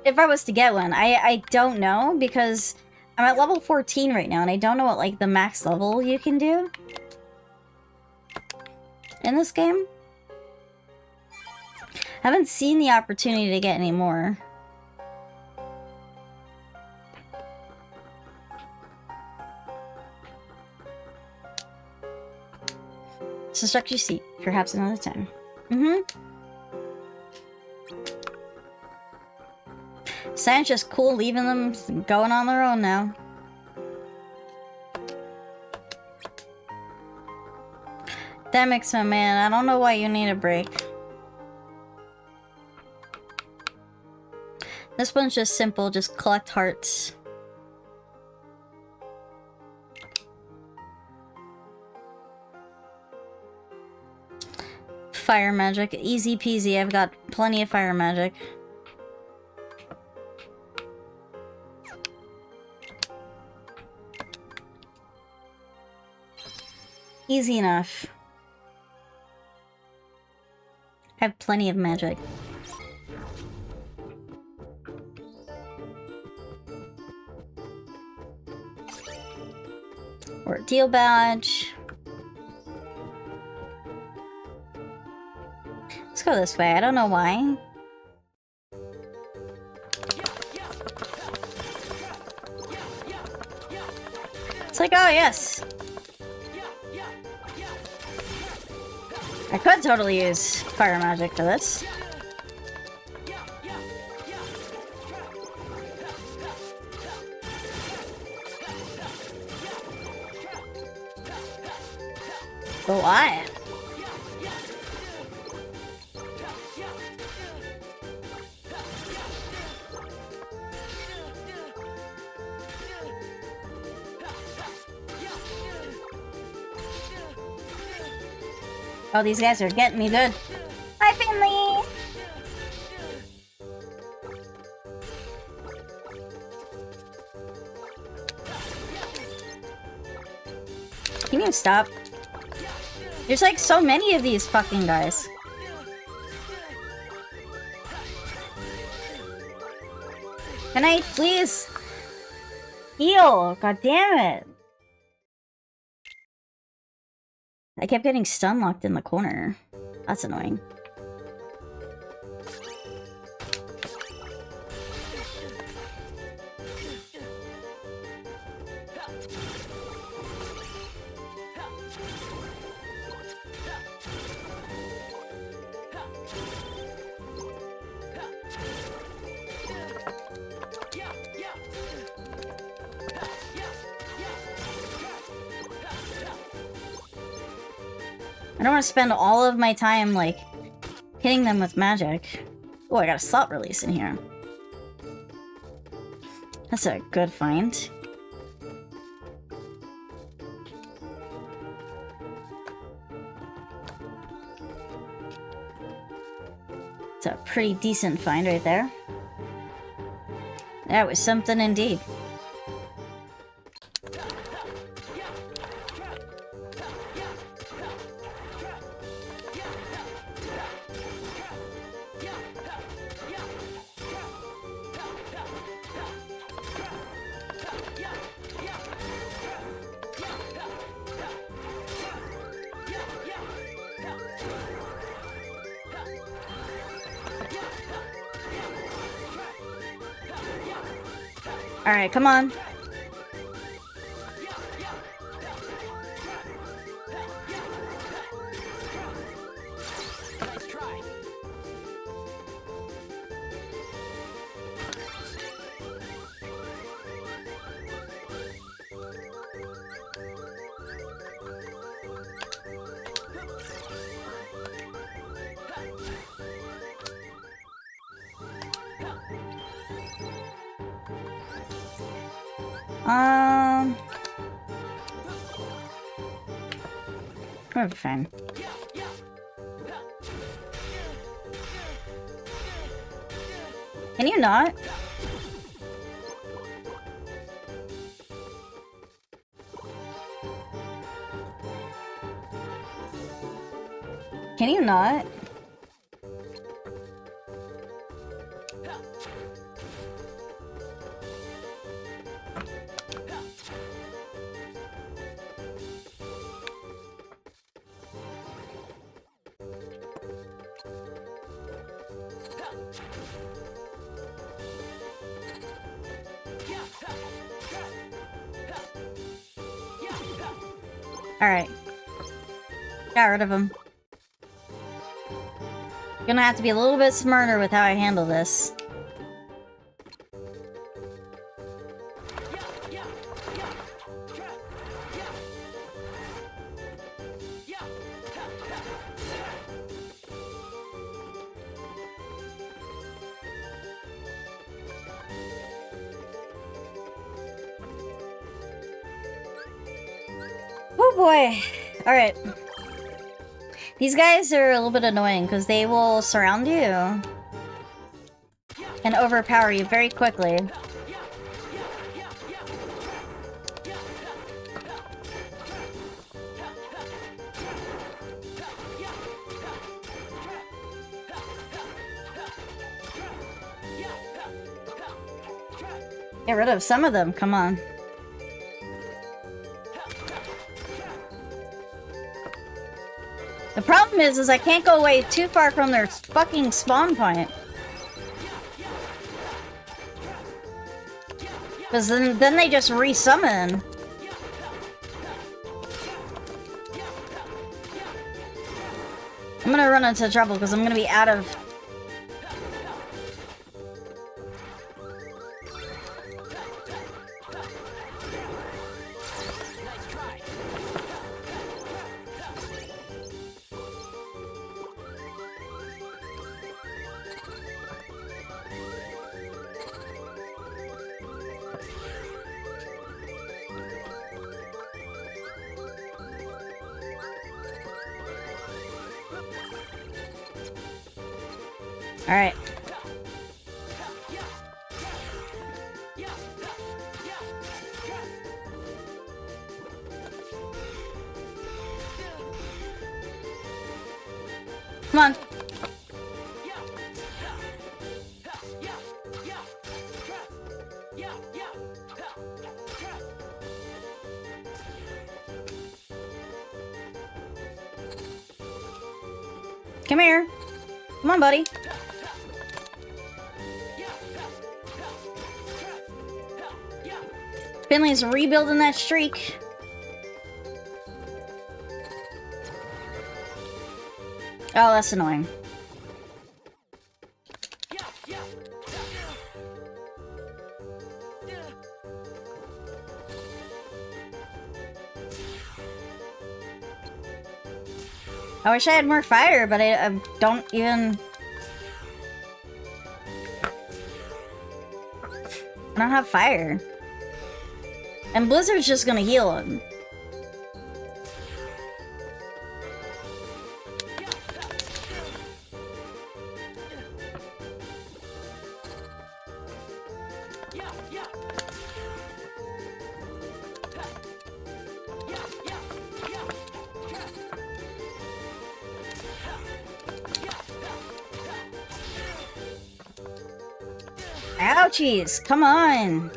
If I was to get one. I don't know, because I'm at level 14 right now, and I don't know what, like, the max level you can do in this game. I haven't seen the opportunity to get any more. So structure seat, perhaps another time. Sounds just cool leaving them going on their own now. That makes my man. I don't know why you need a break. This one's just simple, just collect hearts. Fire magic, easy peasy. I've got plenty of fire magic. Easy enough. I have plenty of magic. Ordeal badge. Let's go this way. I don't know why. It's like, oh yes. I could totally use fire magic for this. But why? Oh, these guys are getting me good. Hi, Finley! Can you stop? There's like so many of these fucking guys. Can I please heal? God damn it. I kept getting stun locked in the corner. That's annoying. I don't want to spend all of my time, like, hitting them with magic. Oh, I got a salt release in here. That's a good find. It's a pretty decent find right there. That was something indeed. Alright, come on. We're fine. Can you not? Can you not? Alright. Got rid of him. Gonna have to be a little bit smarter with how I handle this. Oh boy. Alright. These guys are a little bit annoying because they will surround you and overpower you very quickly. Get rid of some of them, come on. The problem is I can't go away too far from their fucking spawn point. Because then they just resummon. I'm gonna run into trouble because I'm gonna be out of... Alright. Come on. Come here. Come on, buddy. Finley's rebuilding that streak. Oh, that's annoying. I wish I had more fire, but I don't even... I don't have fire. And Blizzard's just gonna heal him. Ouchies! Come on!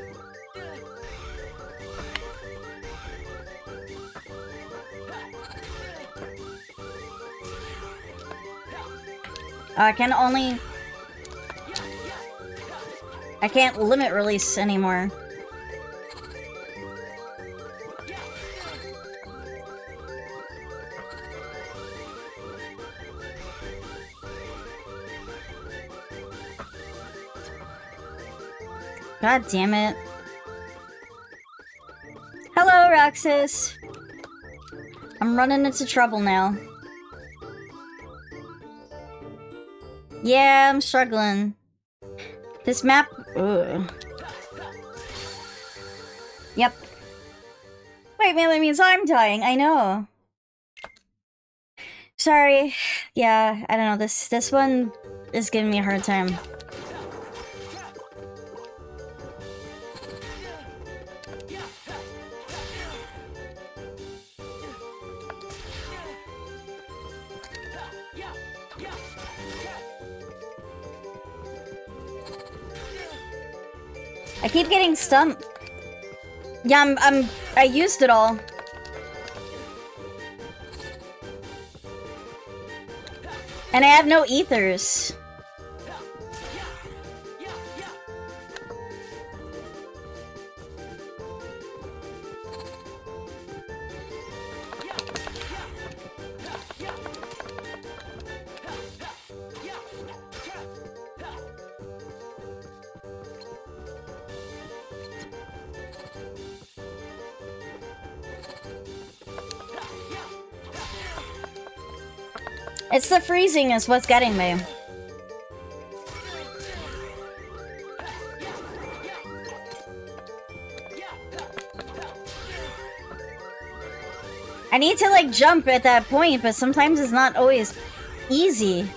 I can only... I can't limit release anymore. God damn it. Hello, Roxas. I'm running into trouble now. Yeah, I'm struggling. This map... Ugh. Yep. Wait, man, that means I'm dying. I know. Sorry. Yeah, I don't know. This one is giving me a hard time. I keep getting stumped. Yeah, I used it all. And I have no ethers. It's the freezing is what's getting me. I need to like jump at that point, but sometimes it's not always easy.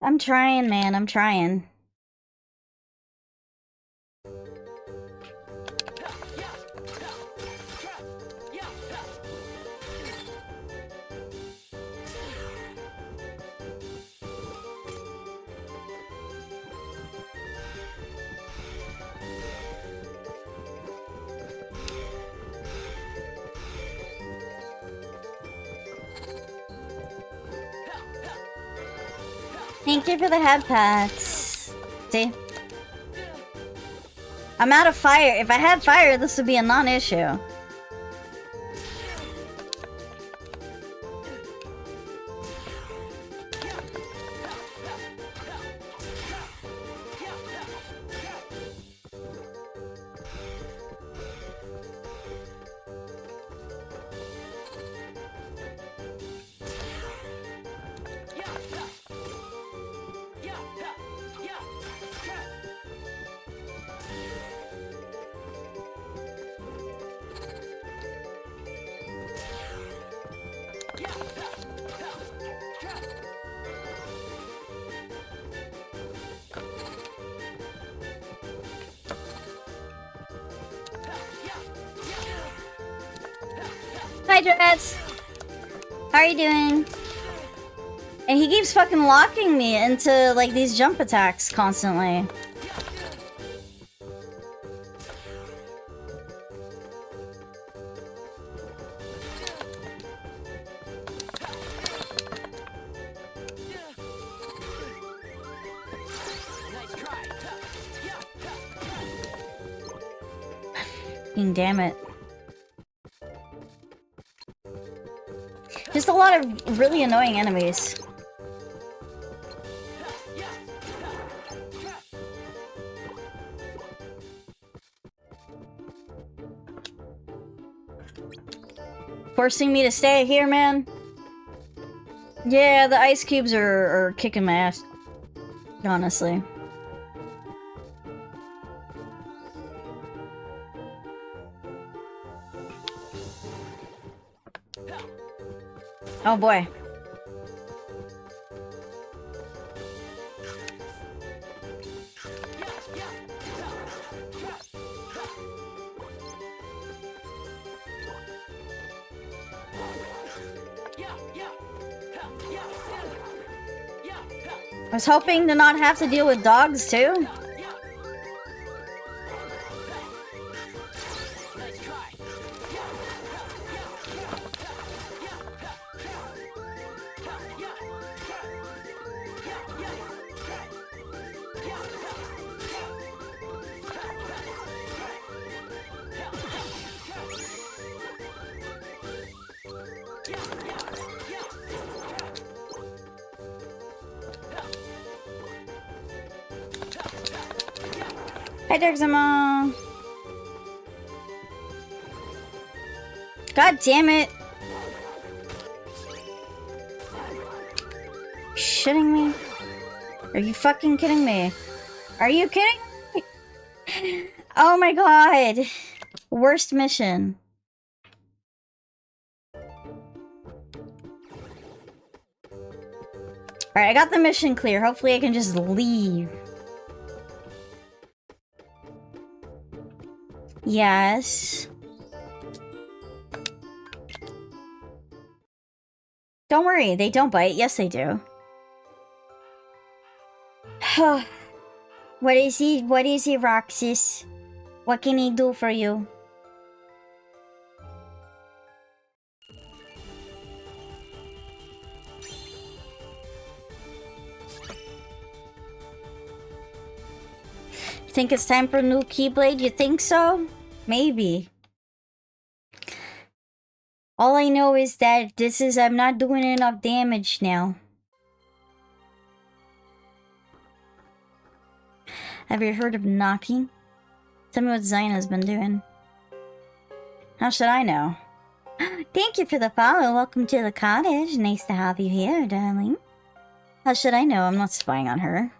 I'm trying, man. I'm trying. Thank you for the head pats. See? I'm out of fire. If I had fire, this would be a non-issue. Drats! How are you doing? And he keeps fucking locking me into, like, these jump attacks constantly. Damn it. Just a lot of really annoying enemies. Forcing me to stay here, man? Yeah, the ice cubes are kicking my ass. Honestly. Oh boy. I was hoping to not have to deal with dogs too. Hi, Derxama. God damn it. Shitting me? Are you fucking kidding me? Are you kidding me? Oh my god. Worst mission. Alright, I got the mission clear. Hopefully I can just leave. Yes. Don't worry, they don't bite. Yes, they do. What is he? What is he, Roxas? What can he do for you? Think it's time for a new Keyblade? You think so? Maybe. All I know is that I'm not doing enough damage now. Have you heard of knocking? Tell me what Xyna's been doing. How should I know? Thank you for the follow. Welcome to the cottage. Nice to have you here, darling. How should I know? I'm not spying on her.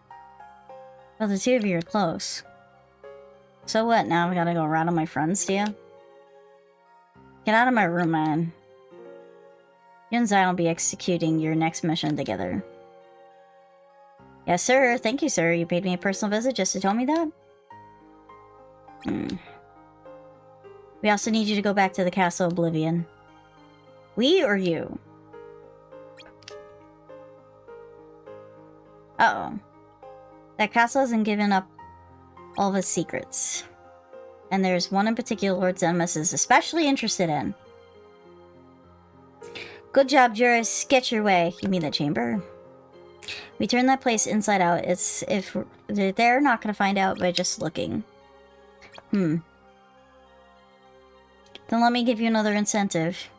Well, the two of you are close. So what now? We gotta go rattle my friends to you? Get out of my room, man. You and Xion will be executing your next mission together. Yes, sir. Thank you, sir. You paid me a personal visit just to tell me that? We also need you to go back to the Castle Oblivion. We or you? Uh-oh. That castle hasn't given up all of its secrets. And there's one in particular Lord Zenmus is especially interested in. Good job, Juris. Get your way. You mean the chamber? We turned that place inside out. If they're not gonna find out by just looking. Then let me give you another incentive.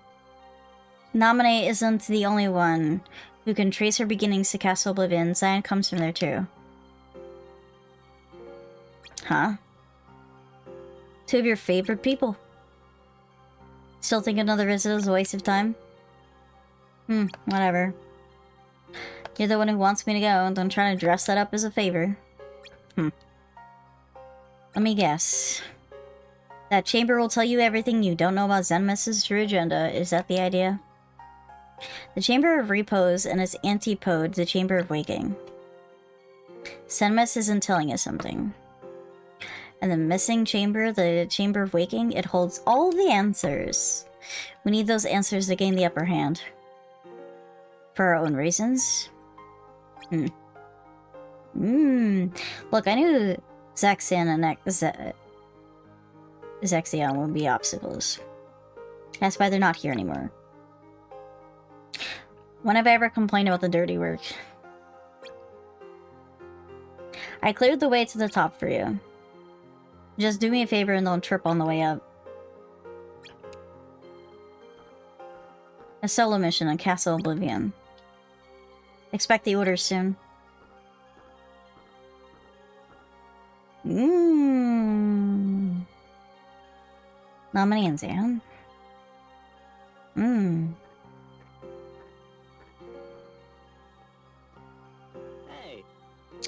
Nominate isn't the only one who can trace her beginnings to Castle Oblivion. Xion comes from there too. Huh? Two of your favorite people. Still think another visit is a waste of time? Whatever. You're the one who wants me to go, and don't try to dress that up as a favor. Let me guess. That chamber will tell you everything you don't know about Zenmus's true agenda. Is that the idea? The Chamber of Repose and its antipode, the Chamber of Waking. Zenmus isn't telling us something. And the missing chamber, the chamber of waking, it holds all the answers. We need those answers to gain the upper hand. For our own reasons. Look, I knew Xion and Xion would be obstacles. That's why they're not here anymore. When have I ever complained about the dirty work? I cleared the way to the top for you. Just do me a favor and don't trip on the way up. A solo mission on Castle Oblivion. Expect the orders soon. Nominee and Xion.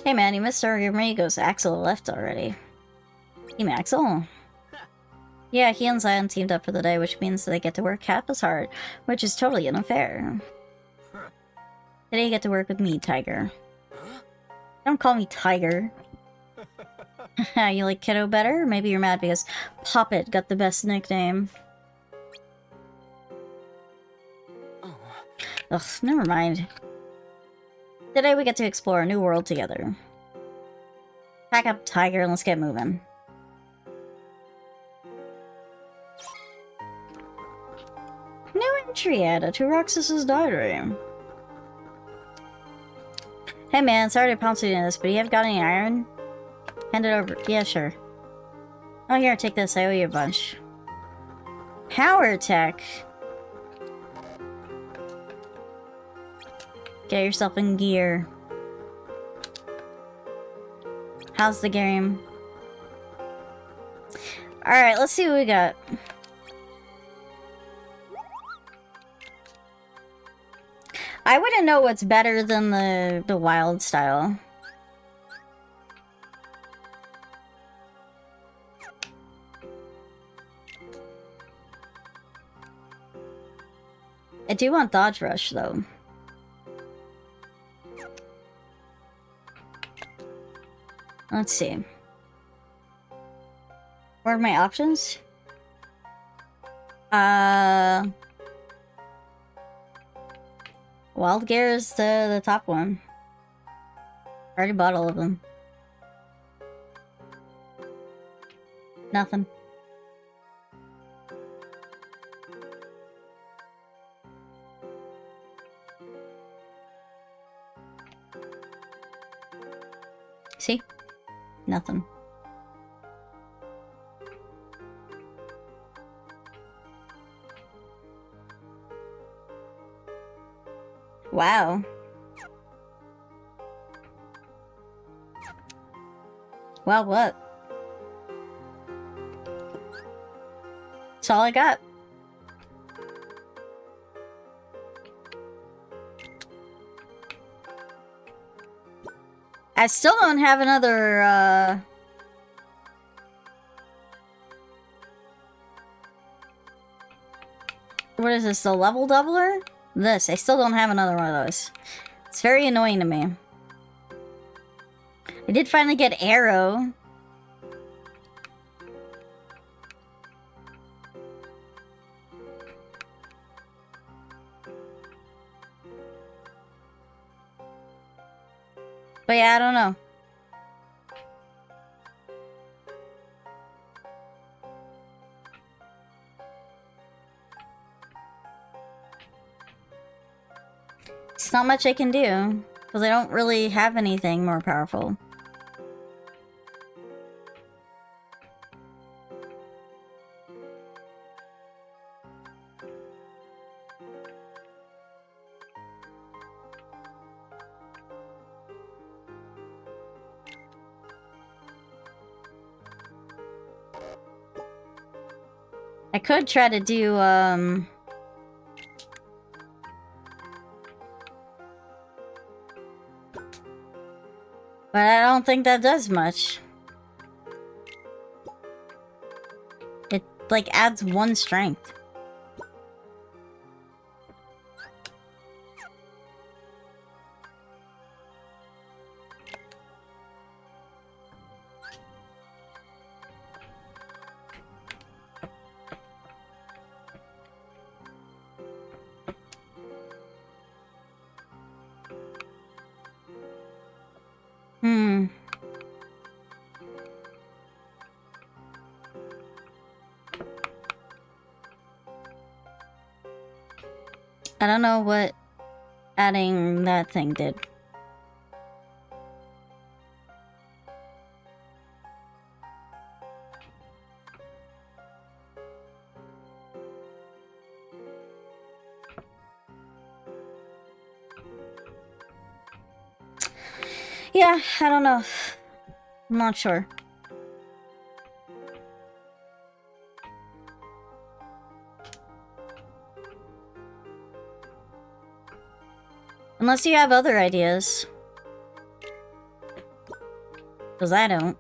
Hey man, you missed our amigos. Axel left already. Team Axel? Yeah, he and Xion teamed up for the day, which means they get to work half as hard, which is totally unfair. Today you get to work with me, Tiger. Don't call me Tiger. You like Kiddo better? Or maybe you're mad because Poppet got the best nickname. Ugh, never mind. Today we get to explore a new world together. Pack up, Tiger, and let's get moving. New entry added to Roxas's diary. Hey man, sorry to pounce you in this, but you have got any iron? Hand it over. Yeah, sure. Oh, here, take this. I owe you a bunch. Power tech. Get yourself in gear. How's the game? Alright, let's see what we got. I wouldn't know what's better than the wild style. I do want Dodge Rush, though. Let's see. What are my options? Wild Gear is the top one. Already bought all of them. Nothing. See? Nothing. Wow. Well, what? That's all I got. I still don't have another, what is this, the level doubler? This, I still don't have another one of those. It's very annoying to me. I did finally get Arrow. But yeah, I don't know. It's not much I can do, because I don't really have anything more powerful. I could try to do, but I don't think that does much. It, like, adds 1 strength. I don't know what adding that thing did. Yeah, I don't know. I'm not sure. Unless you have other ideas. Because I don't.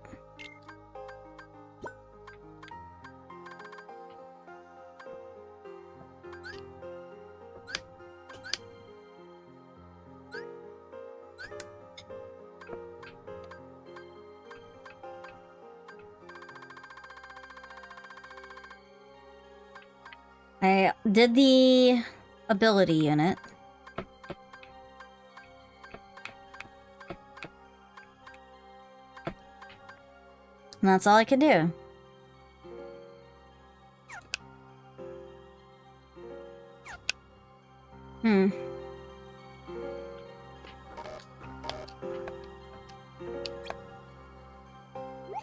I did the ability unit. And that's all I can do.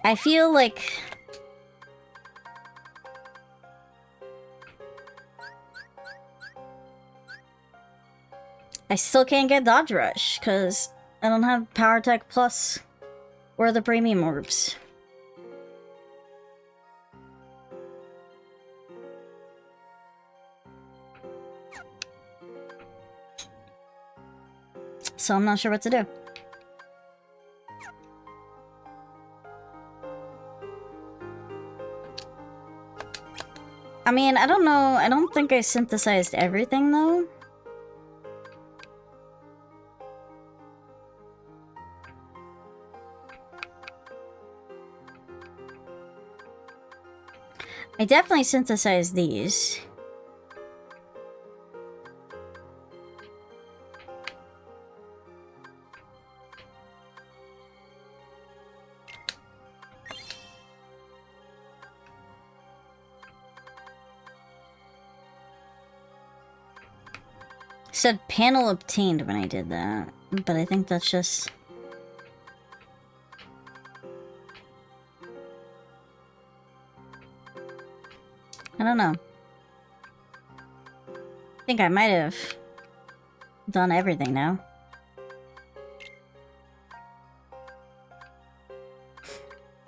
I feel like... I still can't get Dodge Rush, because I don't have Power Tech Plus or the Premium Orbs. So I'm not sure what to do. I mean, I don't know. I don't think I synthesized everything, though. I definitely synthesized these. It said panel obtained when I did that, but I think that's just... I don't know. I think I might have done everything now.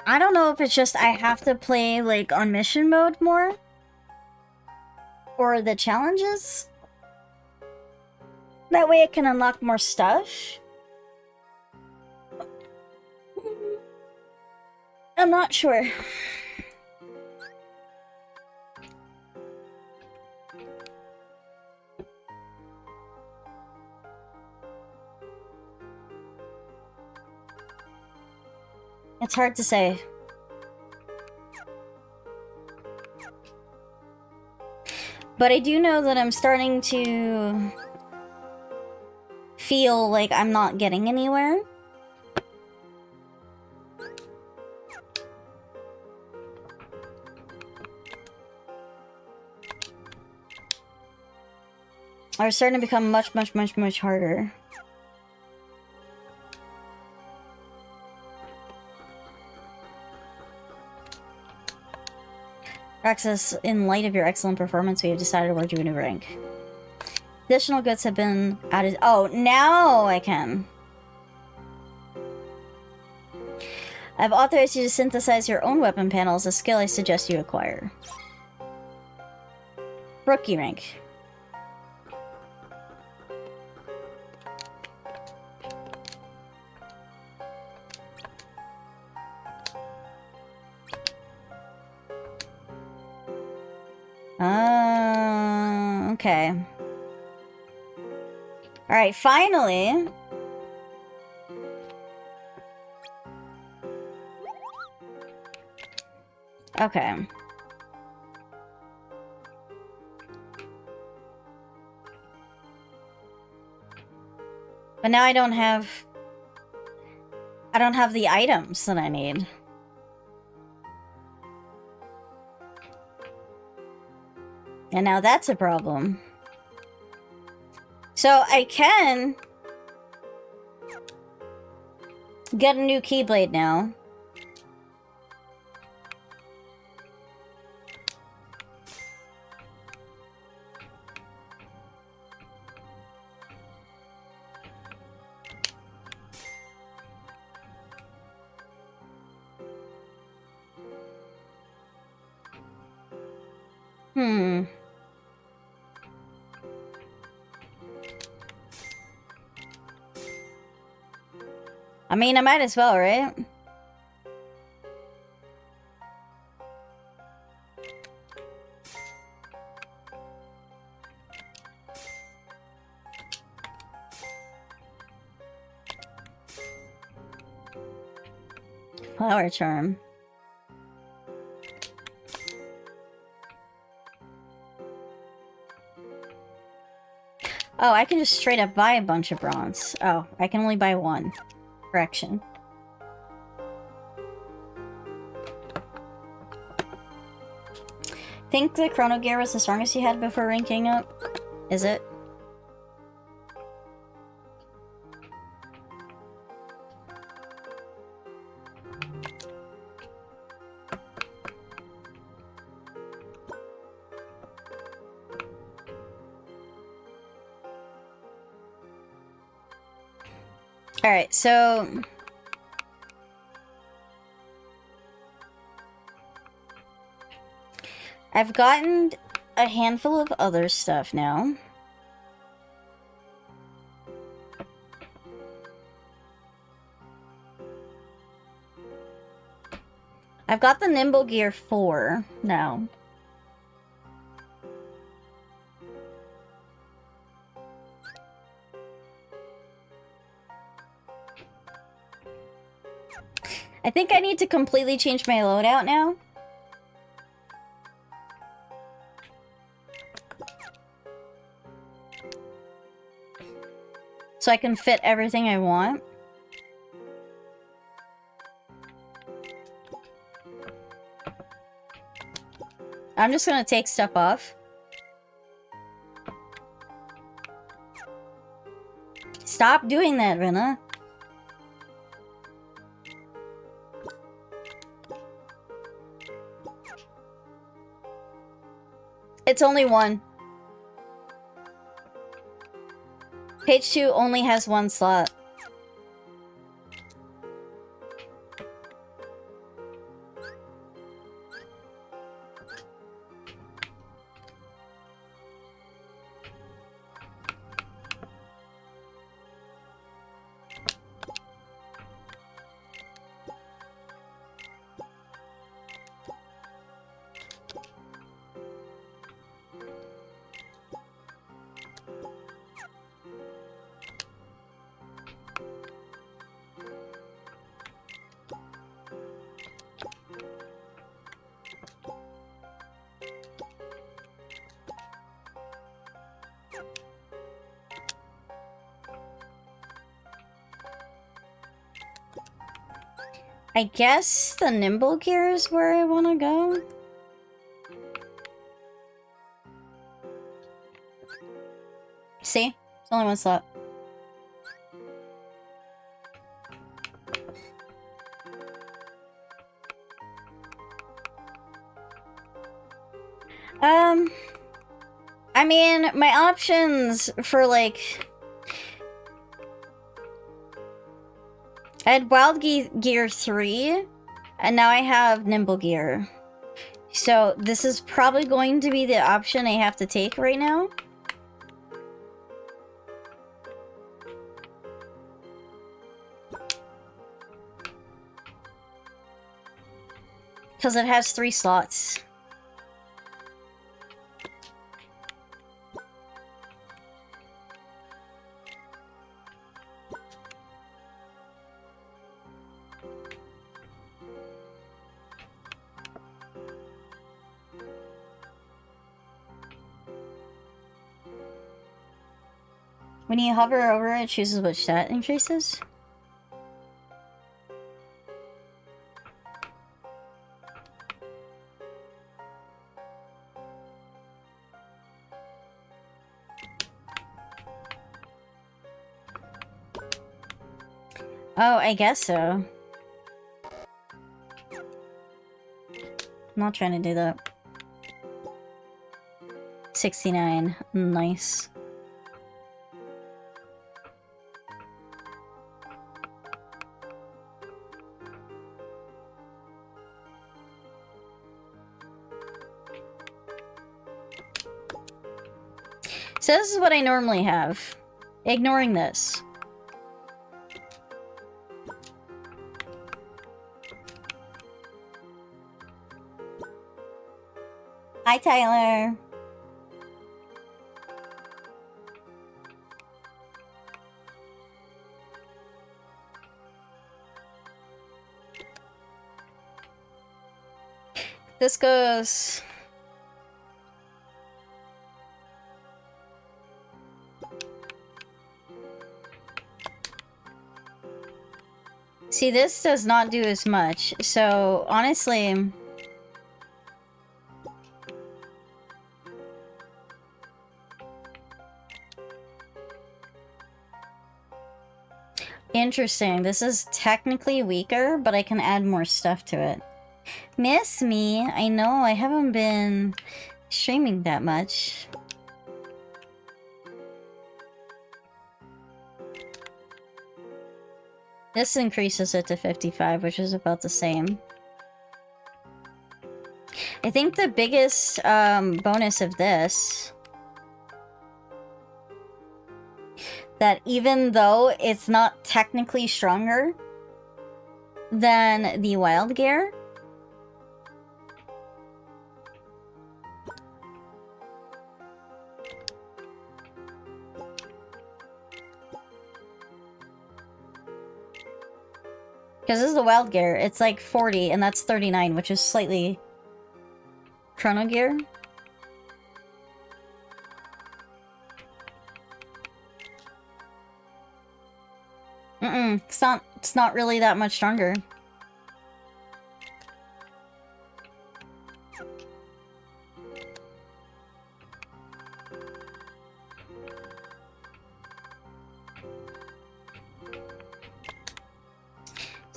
I don't know if it's just I have to play, like, on mission mode more. Or the challenges. That way I can unlock more stuff. I'm not sure. It's hard to say. But I do know that I'm starting to feel like I'm not getting anywhere. Or it's starting to become much harder. Roxas, in light of your excellent performance, we have decided to award you a new rank. Additional goods have been added. Oh, now I can. I've authorized you to synthesize your own weapon panels, a skill I suggest you acquire. Rookie rank. Okay. Alright, finally. Okay. But now I don't have the items that I need. And now that's a problem. So I can get a new Keyblade now. I mean, I might as well, right? Flower charm. Oh, I can just straight up buy a bunch of bronze. Oh, I can only buy one. Correction. Think the Chrono Gear was the strongest you had before ranking up? Is it? Alright, so... I've gotten a handful of other stuff now. I've got the Nimble Gear 4 now. I think I need to completely change my loadout now. So I can fit everything I want. I'm just gonna take stuff off. Stop doing that, Rynna. It's only one. Page 2 only has one slot. I guess the Nimble Gear is where I want to go. See? It's only one slot. I mean, my options for, like... I had Wild Gear 3, and now I have Nimble Gear. So, this is probably going to be the option I have to take right now. Because it has 3 slots. When you hover over it, it chooses which stat increases. Oh, I guess so. I'm not trying to do that. 69. Nice. So this is what I normally have. Ignoring this. Hi, Tyler. This goes... See, this does not do as much, so honestly... Interesting. This is technically weaker, but I can add more stuff to it. Miss me? I know, I haven't been streaming that much. This increases it to 55, which is about the same. I think the biggest bonus of this... that even though it's not technically stronger than the wild gear... Because this is the wild gear, it's like 40, and that's 39, which is slightly... chrono gear. It's not really that much stronger.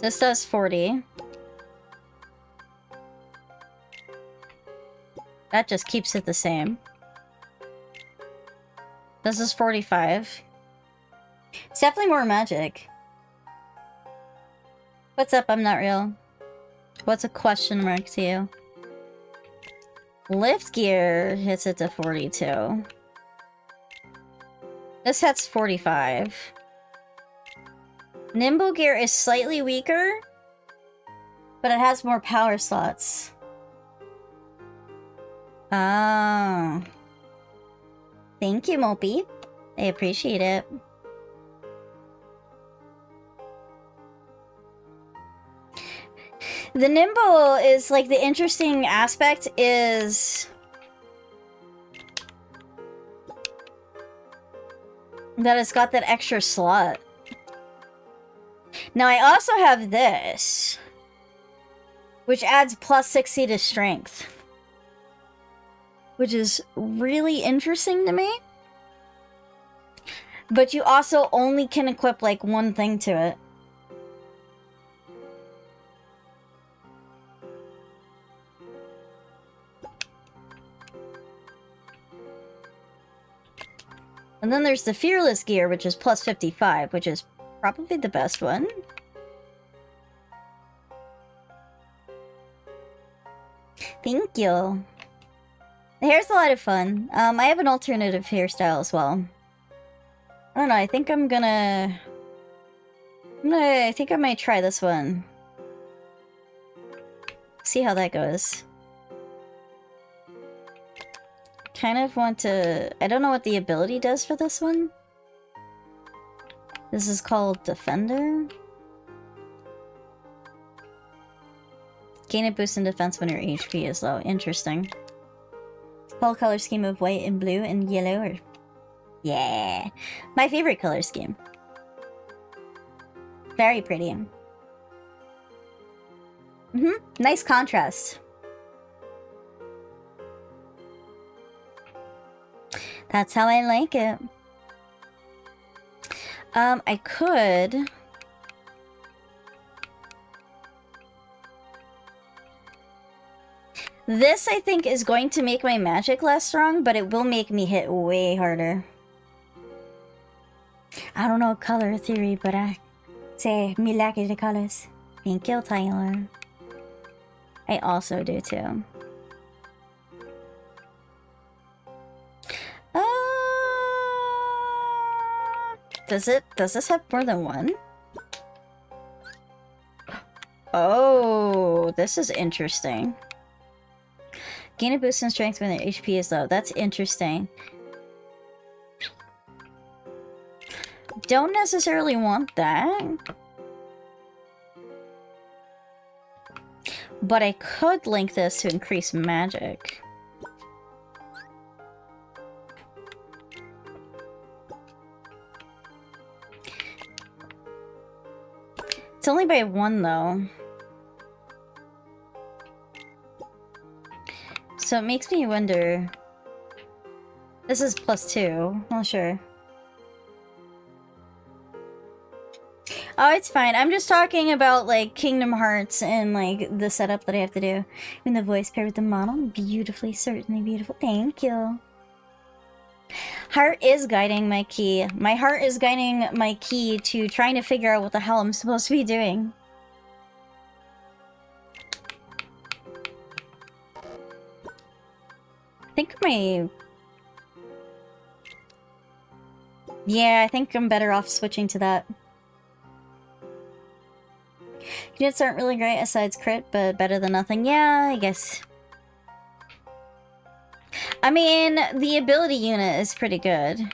This does 40. That just keeps it the same. This is 45. It's definitely more magic. What's up? I'm not real. What's a question mark to you? Lift gear hits it to 42. This hits 45. Nimble gear is slightly weaker, but it has more power slots. Oh. Thank you, Mopey. I appreciate it. The nimble is, like, the interesting aspect is... that it's got that extra slot. Now, I also have this, which adds plus 60 to strength, which is really interesting to me. But you also only can equip, like, one thing to it. And then there's the Fearless gear, which is plus 55, which is probably the best one. Thank you. The hair's a lot of fun. I have an alternative hairstyle as well. I don't know, I think I think I might try this one. See how that goes. Kind of want to... I don't know what the ability does for this one. This is called Defender. Gain a boost in defense when your HP is low. Interesting. Full color scheme of white and blue and yellow. Or... yeah. My favorite color scheme. Very pretty. Nice contrast. That's how I like it. I could This, I think, is going to make my magic less strong, but it will make me hit way harder. I don't know color theory, but I say me like the colors. Thank you, Tyler. I also do too. Does this have more than one? Oh, this is interesting. Gain a boost in strength when their HP is low. That's interesting. Don't necessarily want that. But I could link this to increase magic. It's only by one, though. So it makes me wonder... This is +2. Well, sure. Oh, it's fine. I'm just talking about, like, Kingdom Hearts and, like, the setup that I have to do. And the voice paired with the model. Beautifully, certainly beautiful. Thank you. Heart is guiding my key. My heart is guiding my key to trying to figure out what the hell I'm supposed to be doing. I think Yeah, I think I'm better off switching to that. Units aren't really great aside crit, but better than nothing. Yeah, I guess. I mean, the ability unit is pretty good.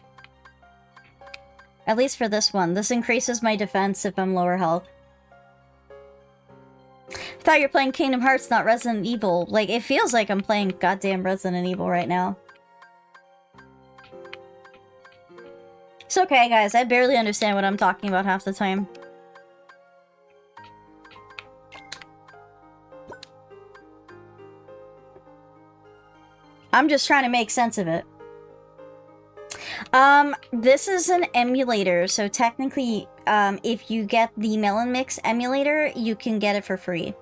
At least for this one. This increases my defense if I'm lower health. I thought you were playing Kingdom Hearts, not Resident Evil. Like, it feels like I'm playing goddamn Resident Evil right now. It's okay, guys. I barely understand what I'm talking about half the time. I'm just trying to make sense of it. This is an emulator, so technically, if you get the Melon Mix emulator, you can get it for free.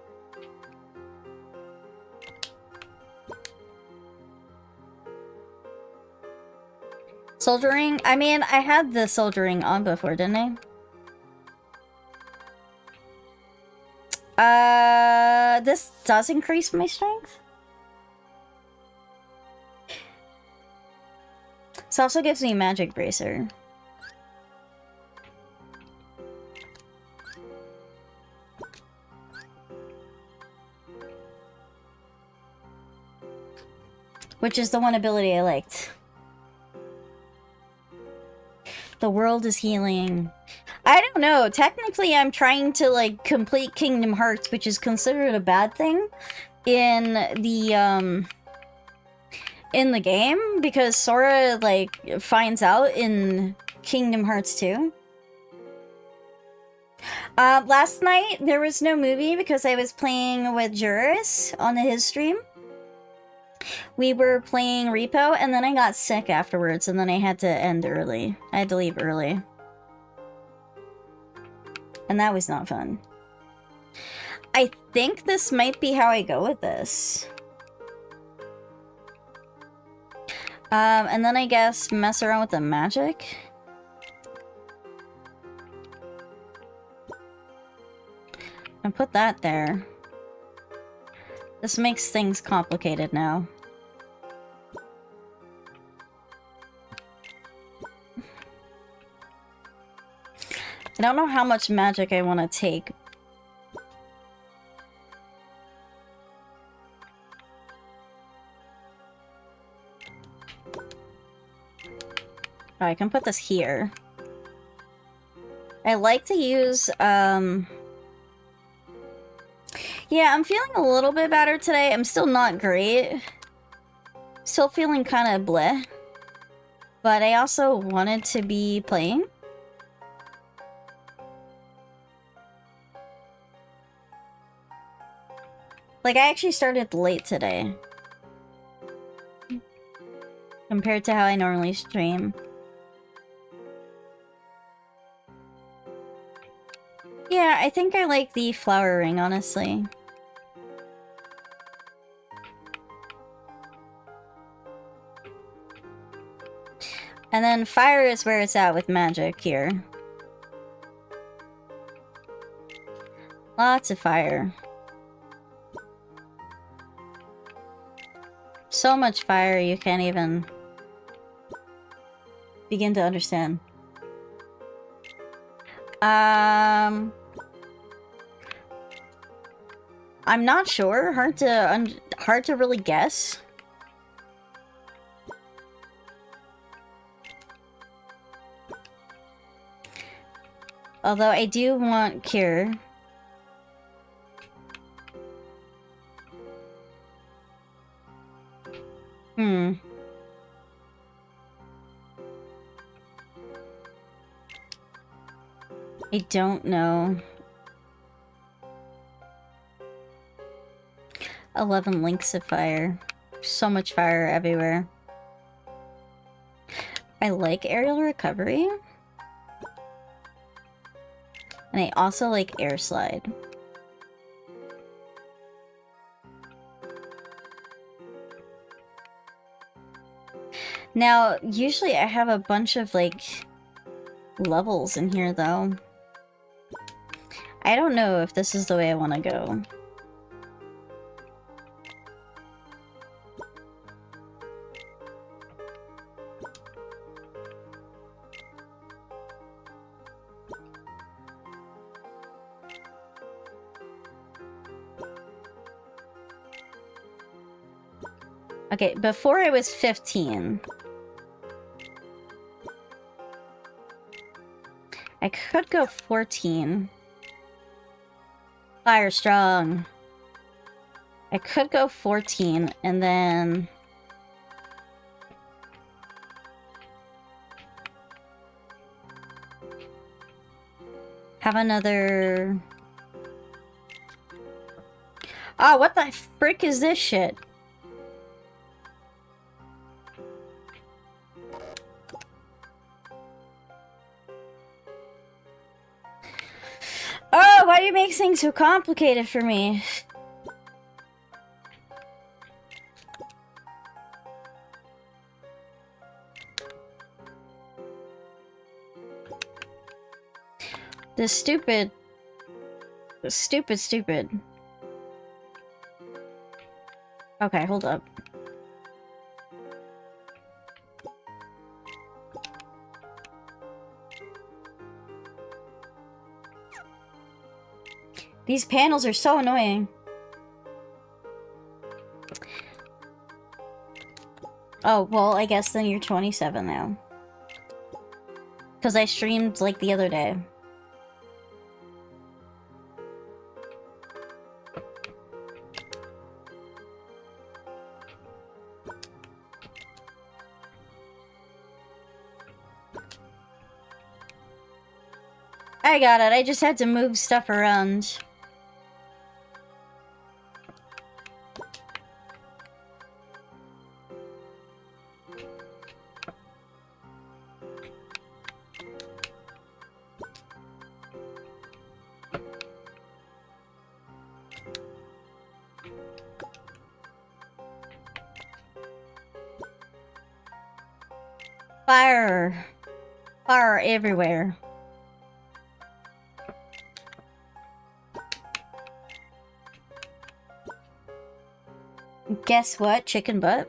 Soldering? I mean, I had the soldering on before, didn't I? This does increase my strength? This also gives me a magic bracer. Which is the one ability I liked. The world is healing. I don't know. Technically, I'm trying to, like, complete Kingdom Hearts, which is considered a bad thing in the game, because Sora, like, finds out in Kingdom Hearts 2. Last night, there was no movie because I was playing with Juris on his stream. We were playing Repo, and then I got sick afterwards, and then I had to end early. I had to leave early. And that was not fun. I think this might be how I go with this. And then I guess mess around with the magic. And put that there. This makes things complicated now. I don't know how much magic I want to take. Oh, I can put this here. I like to use, yeah, I'm feeling a little bit better today. I'm still not great. Still feeling kind of bleh. But I also wanted to be playing. Like, I actually started late today. Compared to how I normally stream. Yeah, I think I like the flower ring, honestly. And then fire is where it's at with magic here. Lots of fire. So much fire you can't even begin to understand. I'm not sure. Hard to really guess. Although I do want cure. I don't know. 11 links of fire. So much fire everywhere. I like aerial recovery. And I also like air slide. Now, usually I have a bunch of, like, levels in here, though. I don't know if this is the way I want to go. Okay, before I was 15... I could go 14. Fire strong. I could go 14 and then... have another... Oh, what the frick is this shit? Oh, why do you make things so complicated for me? This stupid... Stupid. Okay, hold up. These panels are so annoying. Oh, well, I guess then you're 27 now. Because I streamed, like, the other day. I got it. I just had to move stuff around. Fire. Fire everywhere. Guess what? Chicken butt.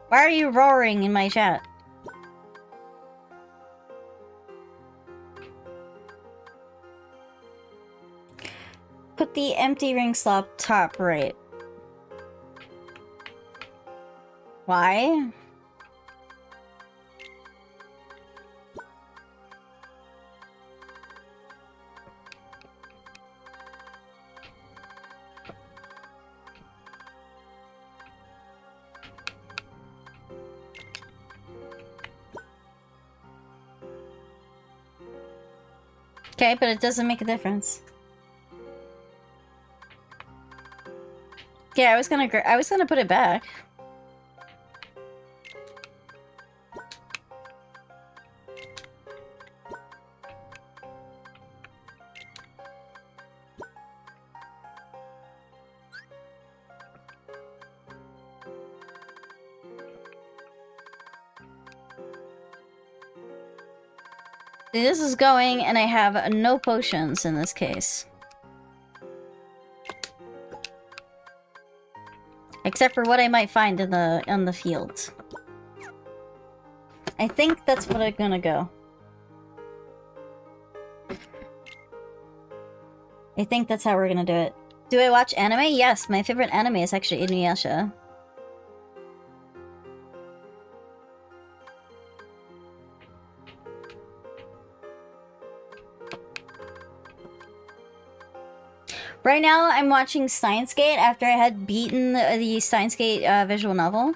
Why are you roaring in my chat? Put the empty ring slot top right. Why? Okay, but it doesn't make a difference. Yeah, I was gonna put it back. This is going, and I have no potions in this case. Except for what I might find in the field. I think that's what I'm gonna go. I think that's how we're gonna do it. Do I watch anime? Yes, my favorite anime is actually Inuyasha. Right now, I'm watching Steins Gate after I had beaten the Steins Gate visual novel.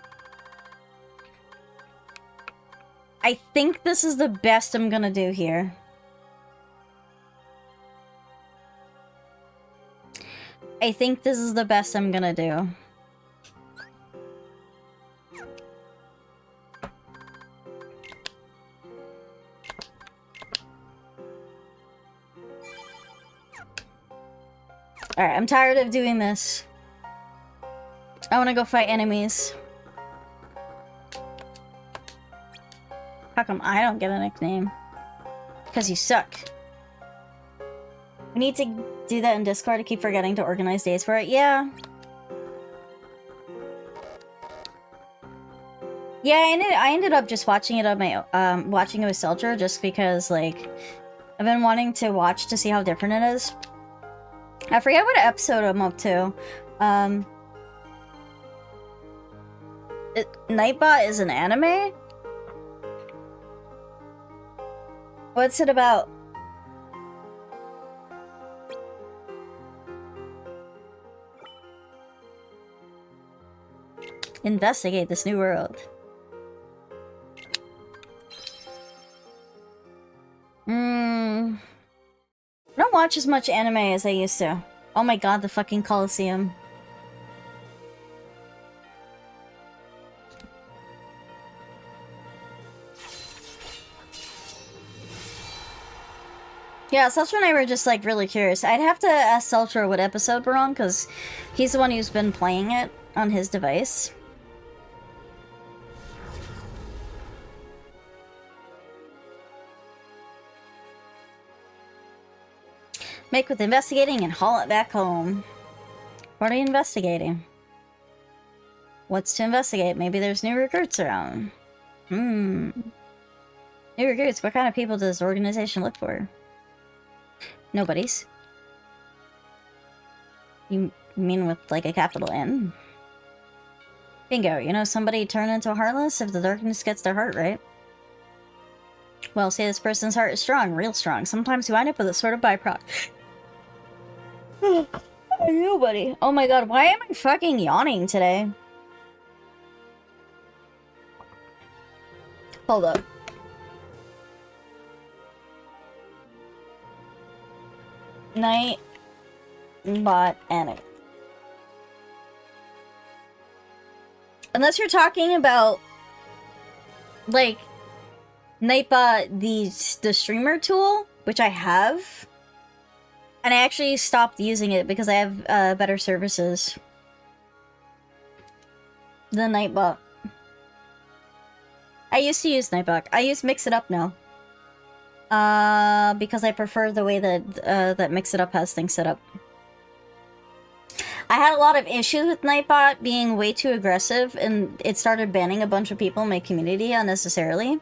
I think this is the best I'm gonna do here. I think this is the best I'm gonna do. Alright, I'm tired of doing this. I wanna go fight enemies. How come I don't get a nickname? Because you suck. We need to do that in Discord. I keep forgetting to organize days for it. Yeah. Yeah, I ended up just watching it on my watching it with Selcher just because like I've been wanting to watch to see how different it is. I forget what episode I'm up to. Nightbot is an anime? What's it about? Investigate this new world. I don't watch as much anime as I used to. Oh my god, the fucking Coliseum. Yeah, Selcher and I were just like really curious. I'd have to ask Selcher what episode we're on, because he's the one who's been playing it on his device. Make with investigating and haul it back home. What are you investigating? What's to investigate? Maybe there's new recruits around. New recruits? What kind of people does the organization look for? Nobody's. You mean with like a capital N? Bingo, you know somebody turn into a heartless if the darkness gets their heart right. Well, say this person's heart is strong, real strong. Sometimes you wind up with a sort of byproduct. Nobody. Oh my god, why am I fucking yawning today? Hold up. Nightbot anime. Unless you're talking about like Nightbot the streamer tool, which I have. And I actually stopped using it because I have better services than Nightbot. I used to use Nightbot. I use Mix It Up now. Because I prefer the way that that Mix It Up has things set up. I had a lot of issues with Nightbot being way too aggressive, and it started banning a bunch of people in my community unnecessarily.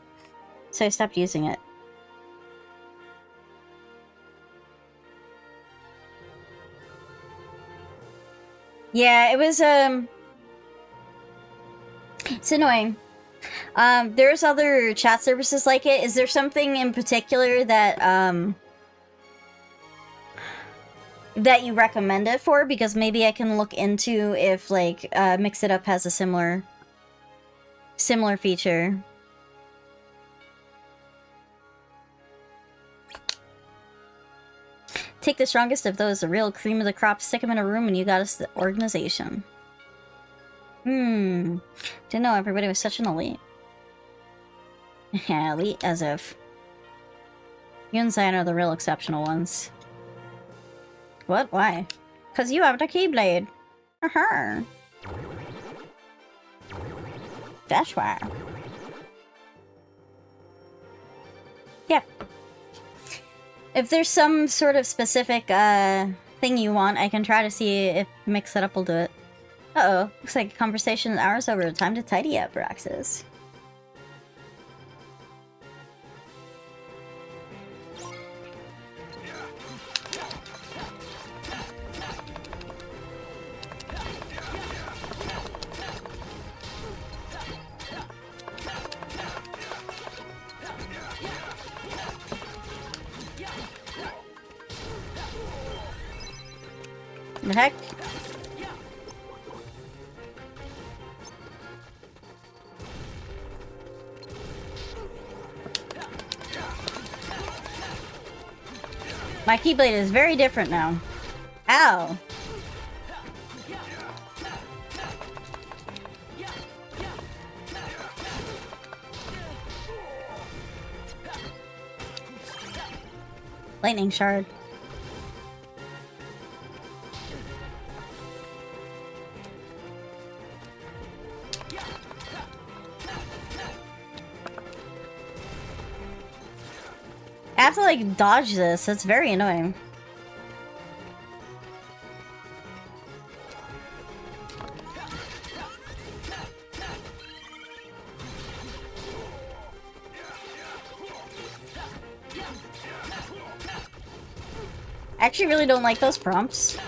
So I stopped using it. Yeah, it was, it's annoying. There's other chat services like it. Is there something in particular that, that you recommend it for? Because maybe I can look into if, like, Mix It Up has a similar feature. Take the strongest of those, the real cream of the crop, stick them in a room, and you got us the organization. Didn't know everybody was such an elite. Yeah, elite as if. You and Xion are the real exceptional ones. What? Why? Because you have the Keyblade. That's why. Yeah. If there's some sort of specific thing you want, I can try to see if Mix It Up will do it. Uh-oh. Looks like a conversation is hours over. Time to tidy up, Roxas. The heck? My Keyblade is very different now. Ow! Lightning shard. I have to like dodge this. It's very annoying. I actually really don't like those prompts.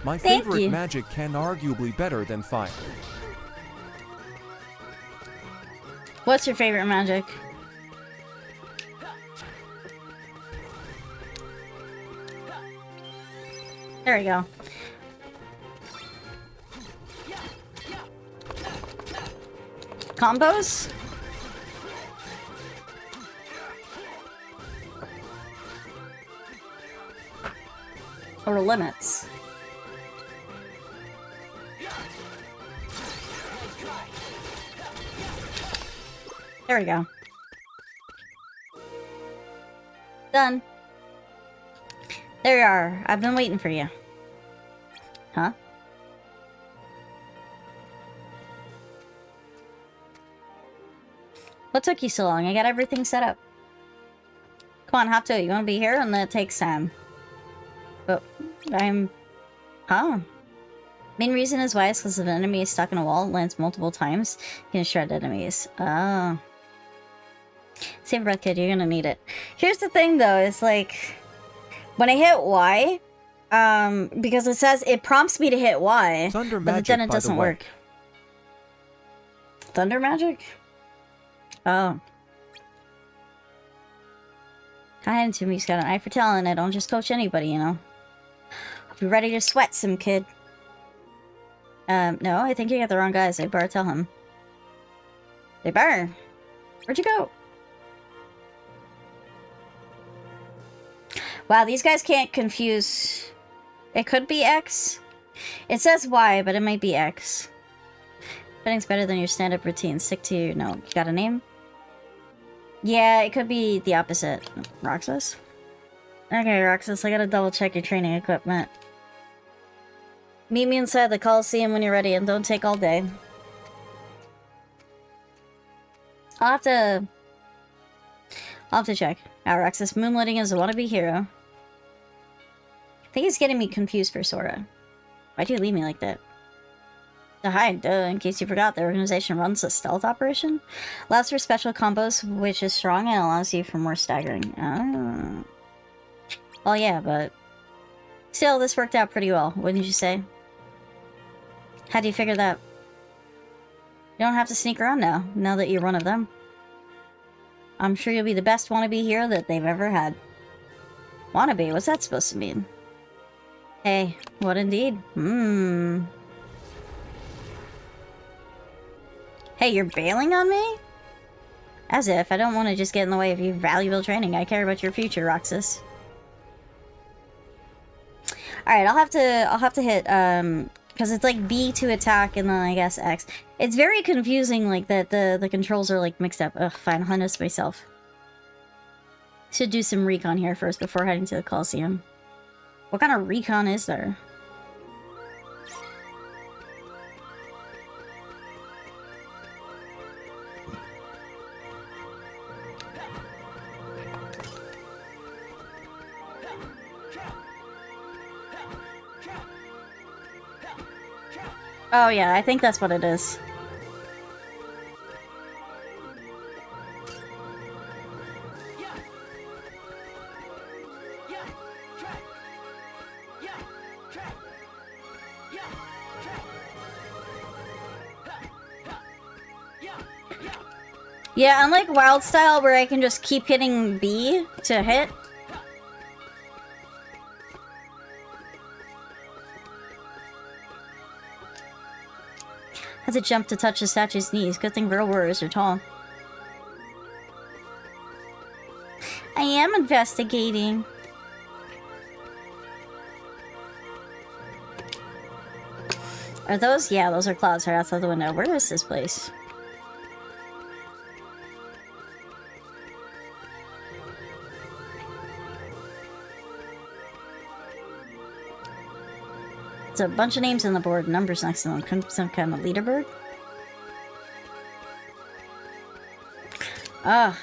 My Thank favorite you. magic can arguably better than fire. What's your favorite magic? There we go. Combos? Or limits? There we go. Done. There you are. I've been waiting for you. Huh? What took you so long? I got everything set up. Come on, hop to it. You want to be here? And that takes time. But I'm... Huh? Main reason is why is because if an enemy is stuck in a wall, it lands multiple times, you can shred enemies. Oh. Save a breath, kid. You're gonna need it. Here's the thing, though. Is like... When I hit Y... because it says... It prompts me to hit Y. Thunder But magic, then it by doesn't the way. work. Thunder magic? Oh. Hi, into me, got an eye for talent. I don't just coach anybody, you know. I'll be ready to sweat some kid. No, I think you got the wrong guys. I better tell him. They better. Where'd you go? Wow, these guys can't confuse. It could be X. It says Y, but it might be X. Fighting's better than your stand-up routine. Stick to your... No, you got a name? Yeah, it could be the opposite. Roxas? Okay, Roxas, I gotta double check your training equipment. Meet me inside the Coliseum when you're ready, and don't take all day. I'll have to check. Roxas, moonlighting is a wannabe hero. I think he's getting me confused for Sora. Why'd you leave me like that? To hide, in case you forgot, the organization runs a stealth operation. Allows for special combos, which is strong and allows you for more staggering. Oh. Well, yeah, but... Still, this worked out pretty well, wouldn't you say? How do you figure that? You don't have to sneak around now that you're one of them. I'm sure you'll be the best wannabe hero that they've ever had. Wannabe? What's that supposed to mean? Hey, what indeed? Hey, you're bailing on me? As if. I don't want to just get in the way of your valuable training. I care about your future, Roxas. Alright, I'll have to hit, because it's like B to attack and then I guess X. It's very confusing, like, that the controls are, like, mixed up. Ugh, fine, I'll harness myself. Should do some recon here first before heading to the Coliseum. What kind of recon is there? Oh yeah, I think that's what it is. Yeah, unlike Wild Style, where I can just keep hitting B to hit. Had to jump to touch the statue's knees. Good thing real warriors are tall. I am investigating. Are those? Yeah, those are clouds right outside the window. Where is this place? There's a bunch of names on the board, numbers next to them. Some kind of leaderboard? Ugh.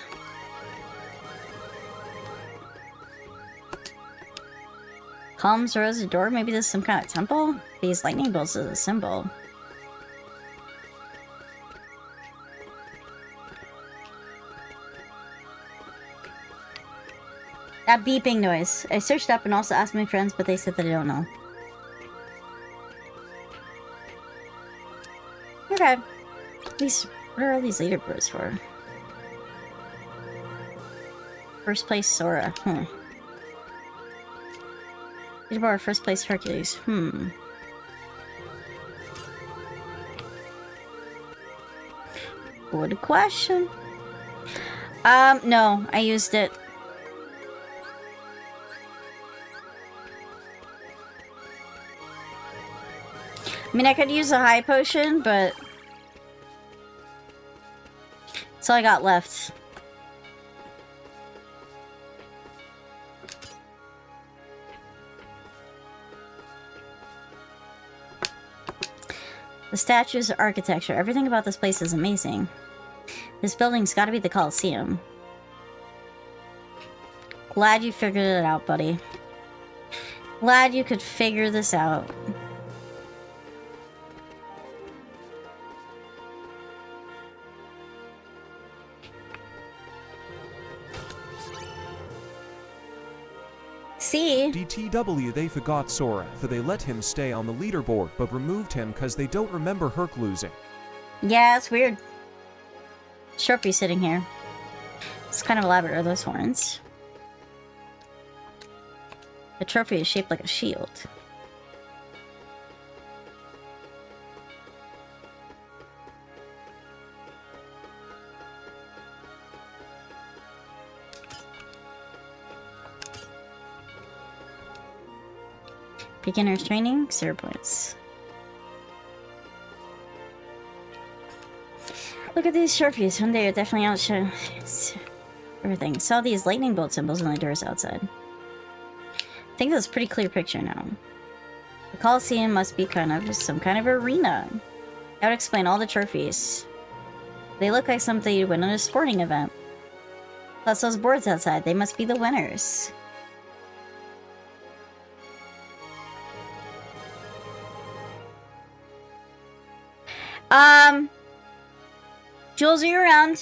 Columns rose a door? Maybe this is some kind of temple? These lightning bolts is a symbol. That beeping noise. I searched up and also asked my friends, but they said that I don't know. Okay. What are all these leaderboards for? First place Sora. Leaderboard first place Hercules. Good question. No, I used it. I mean, I could use a high potion, but that's all I got left. The statues, architecture, everything about this place is amazing. This building's gotta be the Coliseum. Glad you figured it out, buddy. Glad you could figure this out. See? DTW, they forgot Sora, for they let him stay on the leaderboard, but removed him cause they don't remember Herc losing. Yeah, it's weird. Trophy sitting here. It's kind of elaborate. Are those horns? The trophy is shaped like a shield. Beginner's training, 0 points. Look at these trophies. One day you'll definitely outshine everything. Saw these lightning bolt symbols on the doors outside. I think that's a pretty clear picture now. The Coliseum must be some kind of arena. That would explain all the trophies. They look like something you'd win in a sporting event. Plus those boards outside, they must be the winners. Jules, are you around?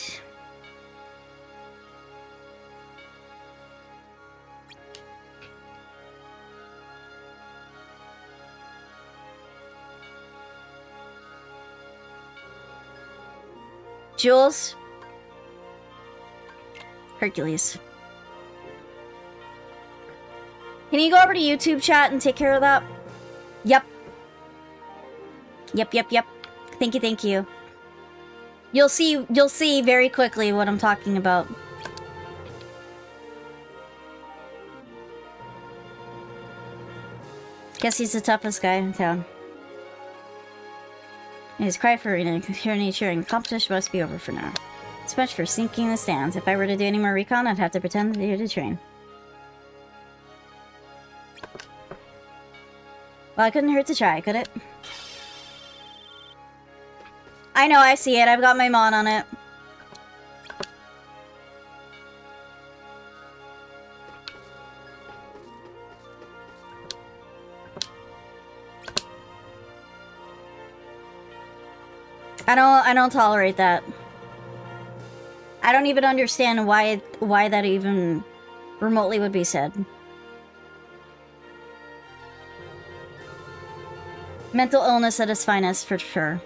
Jules? Hercules. Can you go over to YouTube chat and take care of that? Yep. Yep. Thank you. You'll see very quickly what I'm talking about. Guess he's the toughest guy in town. His cry for Rynna cheering. Competition must be over for now. So much for sinking the stands. If I were to do any more recon, I'd have to pretend to to train. Well, it couldn't hurt to try, could it? I know, I see it. I've got my mod on it. I don't tolerate that. I don't even understand why that even remotely would be said. Mental illness at its finest, for sure.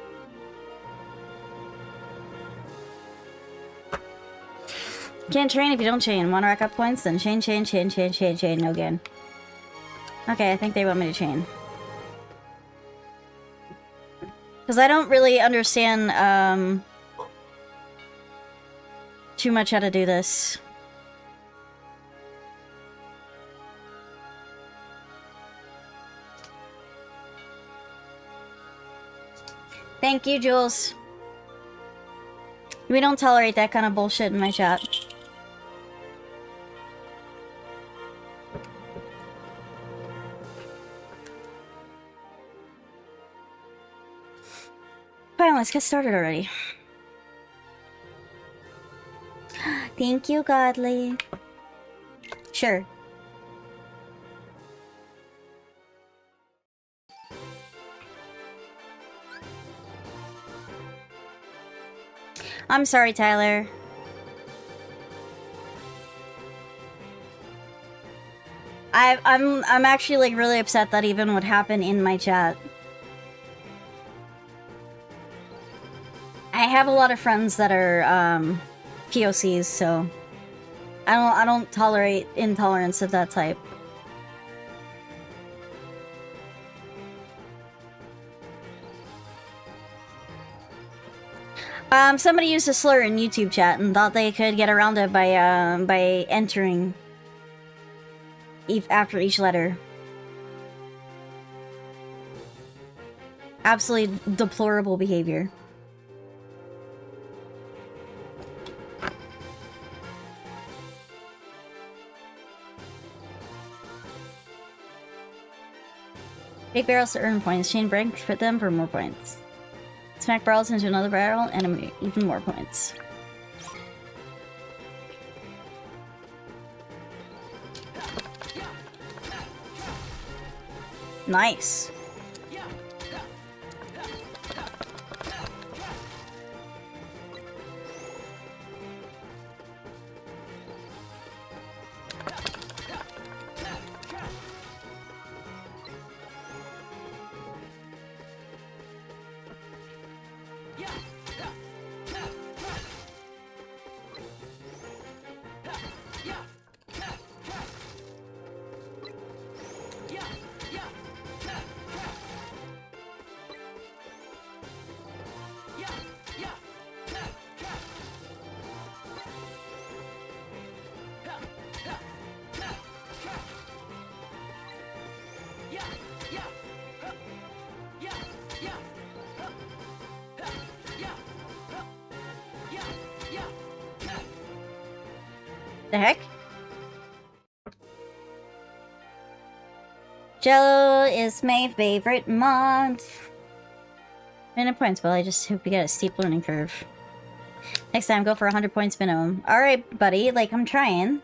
Can't train if you don't chain. Want to rack up points? Then chain, no gain. Okay, I think they want me to chain. Because I don't really understand, too much how to do this. Thank you, Jules. We don't tolerate that kind of bullshit in my chat. Fine, let's get started already. Thank you, Godly. Sure. I'm sorry, Tyler. I'm actually like really upset that even would happen in my chat. I have a lot of friends that are POCs, so I don't tolerate intolerance of that type. Somebody used a slur in YouTube chat and thought they could get around it by entering after each letter. Absolutely deplorable behavior. Big barrels to earn points. Chain break for them for more points. Smack barrels into another barrel and even more points. Nice. The heck? Jello is my favorite mod. Minute points, well, I just hope we get a steep learning curve. Next time, go for 100 points minimum. Alright, buddy, like, I'm trying.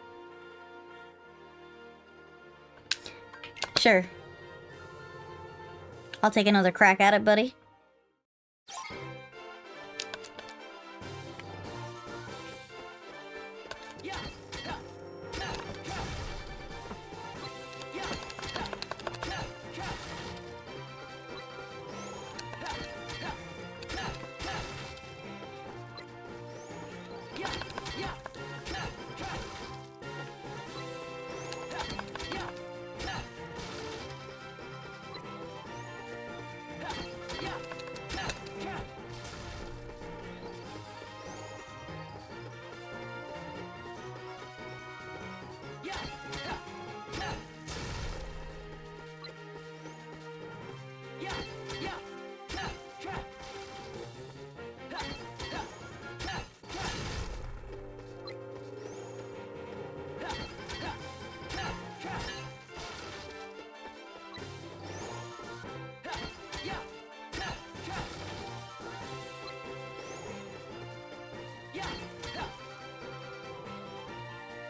Sure. I'll take another crack at it, buddy.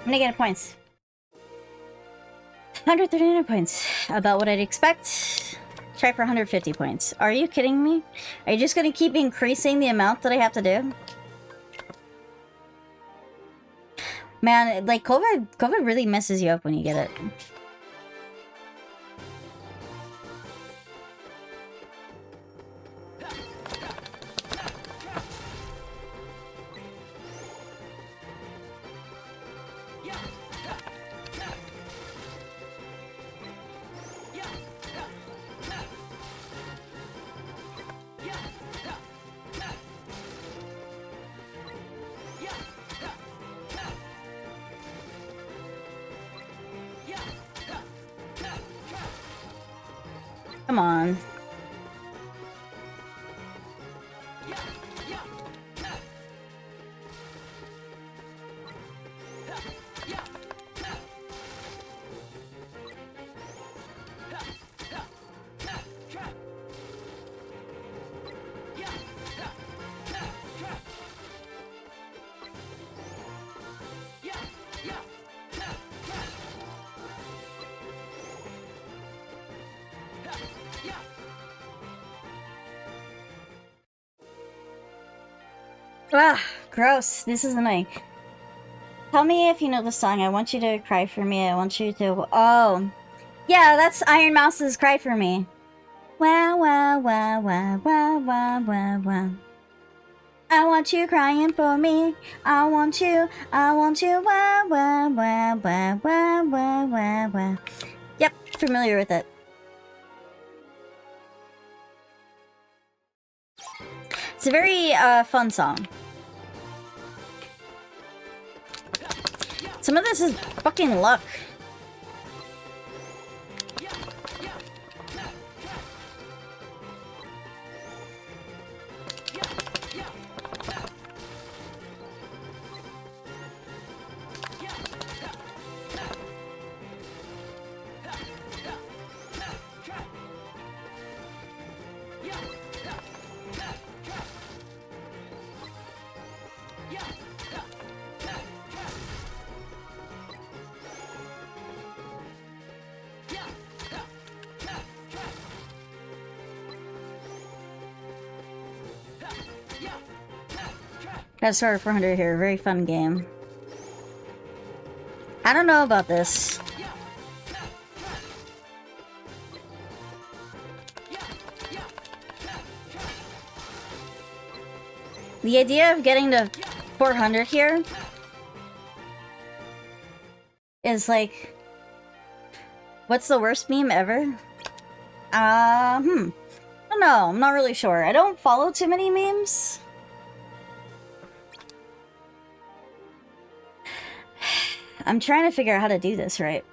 I'm gonna get points. 139 points. About what I'd expect. Try for 150 points. Are you kidding me? Are you just gonna keep increasing the amount that I have to do? Man, like, COVID really messes you up when you get it. Come on. Ah, gross. This is annoying. Tell me if you know the song. I want you to cry for me. I want you to... Oh. Yeah, that's Iron Mouse's Cry for Me. Wow, wow, wow, wow, wow, wow, wow, wow. I want you crying for me. I want you, wow, wow, wow, wow, wow, wow, wow, wow. Yep, familiar with it. It's a very, fun song. Some of this is fucking luck. Got started 400 here. Very fun game. I don't know about this. The idea of getting to 400 here is like, what's the worst meme ever? I don't know. I'm not really sure. I don't follow too many memes. I'm trying to figure out how to do this right.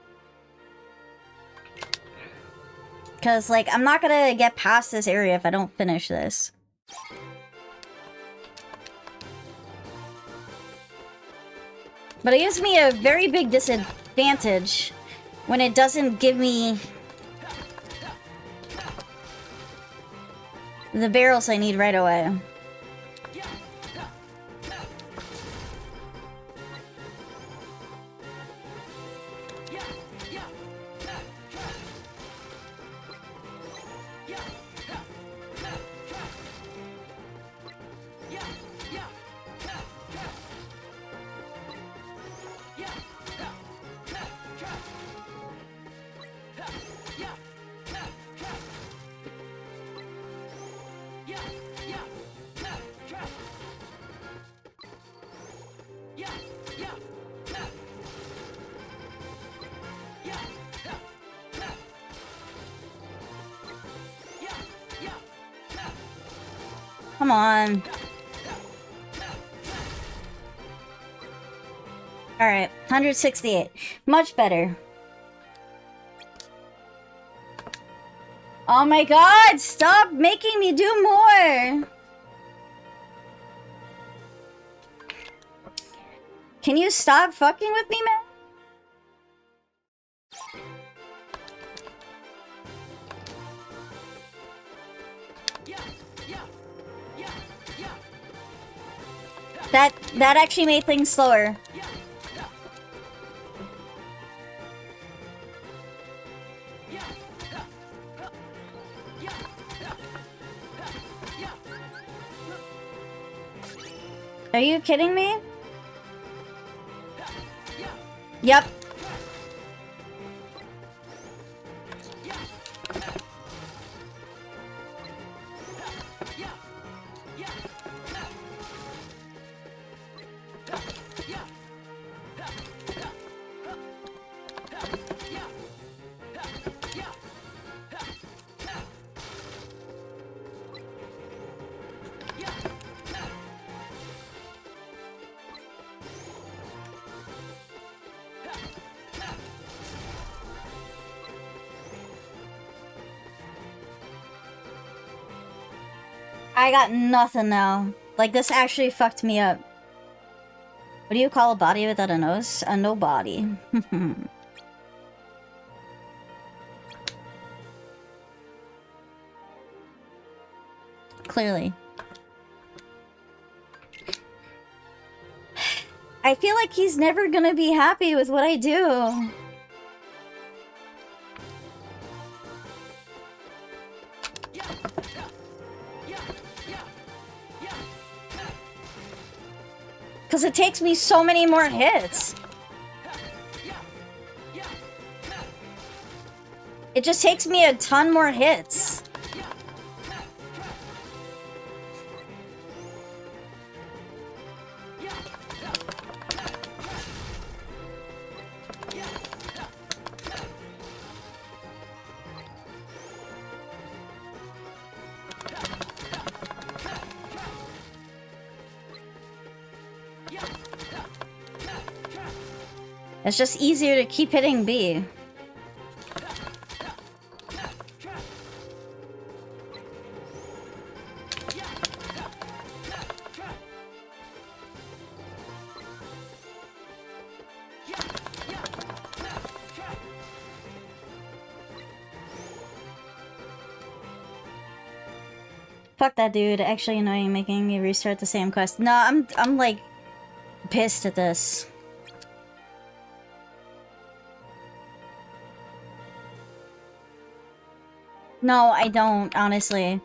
Because, like, I'm not gonna get past this area if I don't finish this. But it gives me a very big disadvantage when it doesn't give me the barrels I need right away. Come on. Alright, 168. Much better. Oh my god! Stop making me do more! Can you stop fucking with me, man? That actually made things slower. Are you kidding me? Yep. I got nothing now. Like, this actually fucked me up. What do you call a body without a nose? A no body. Clearly. I feel like he's never gonna be happy with what I do. Because it takes me so many more hits. It just takes me a ton more hits. It's just easier to keep hitting B. Fuck that dude, actually annoying, making me restart the same quest. No, I'm like pissed at this. No, I don't, honestly.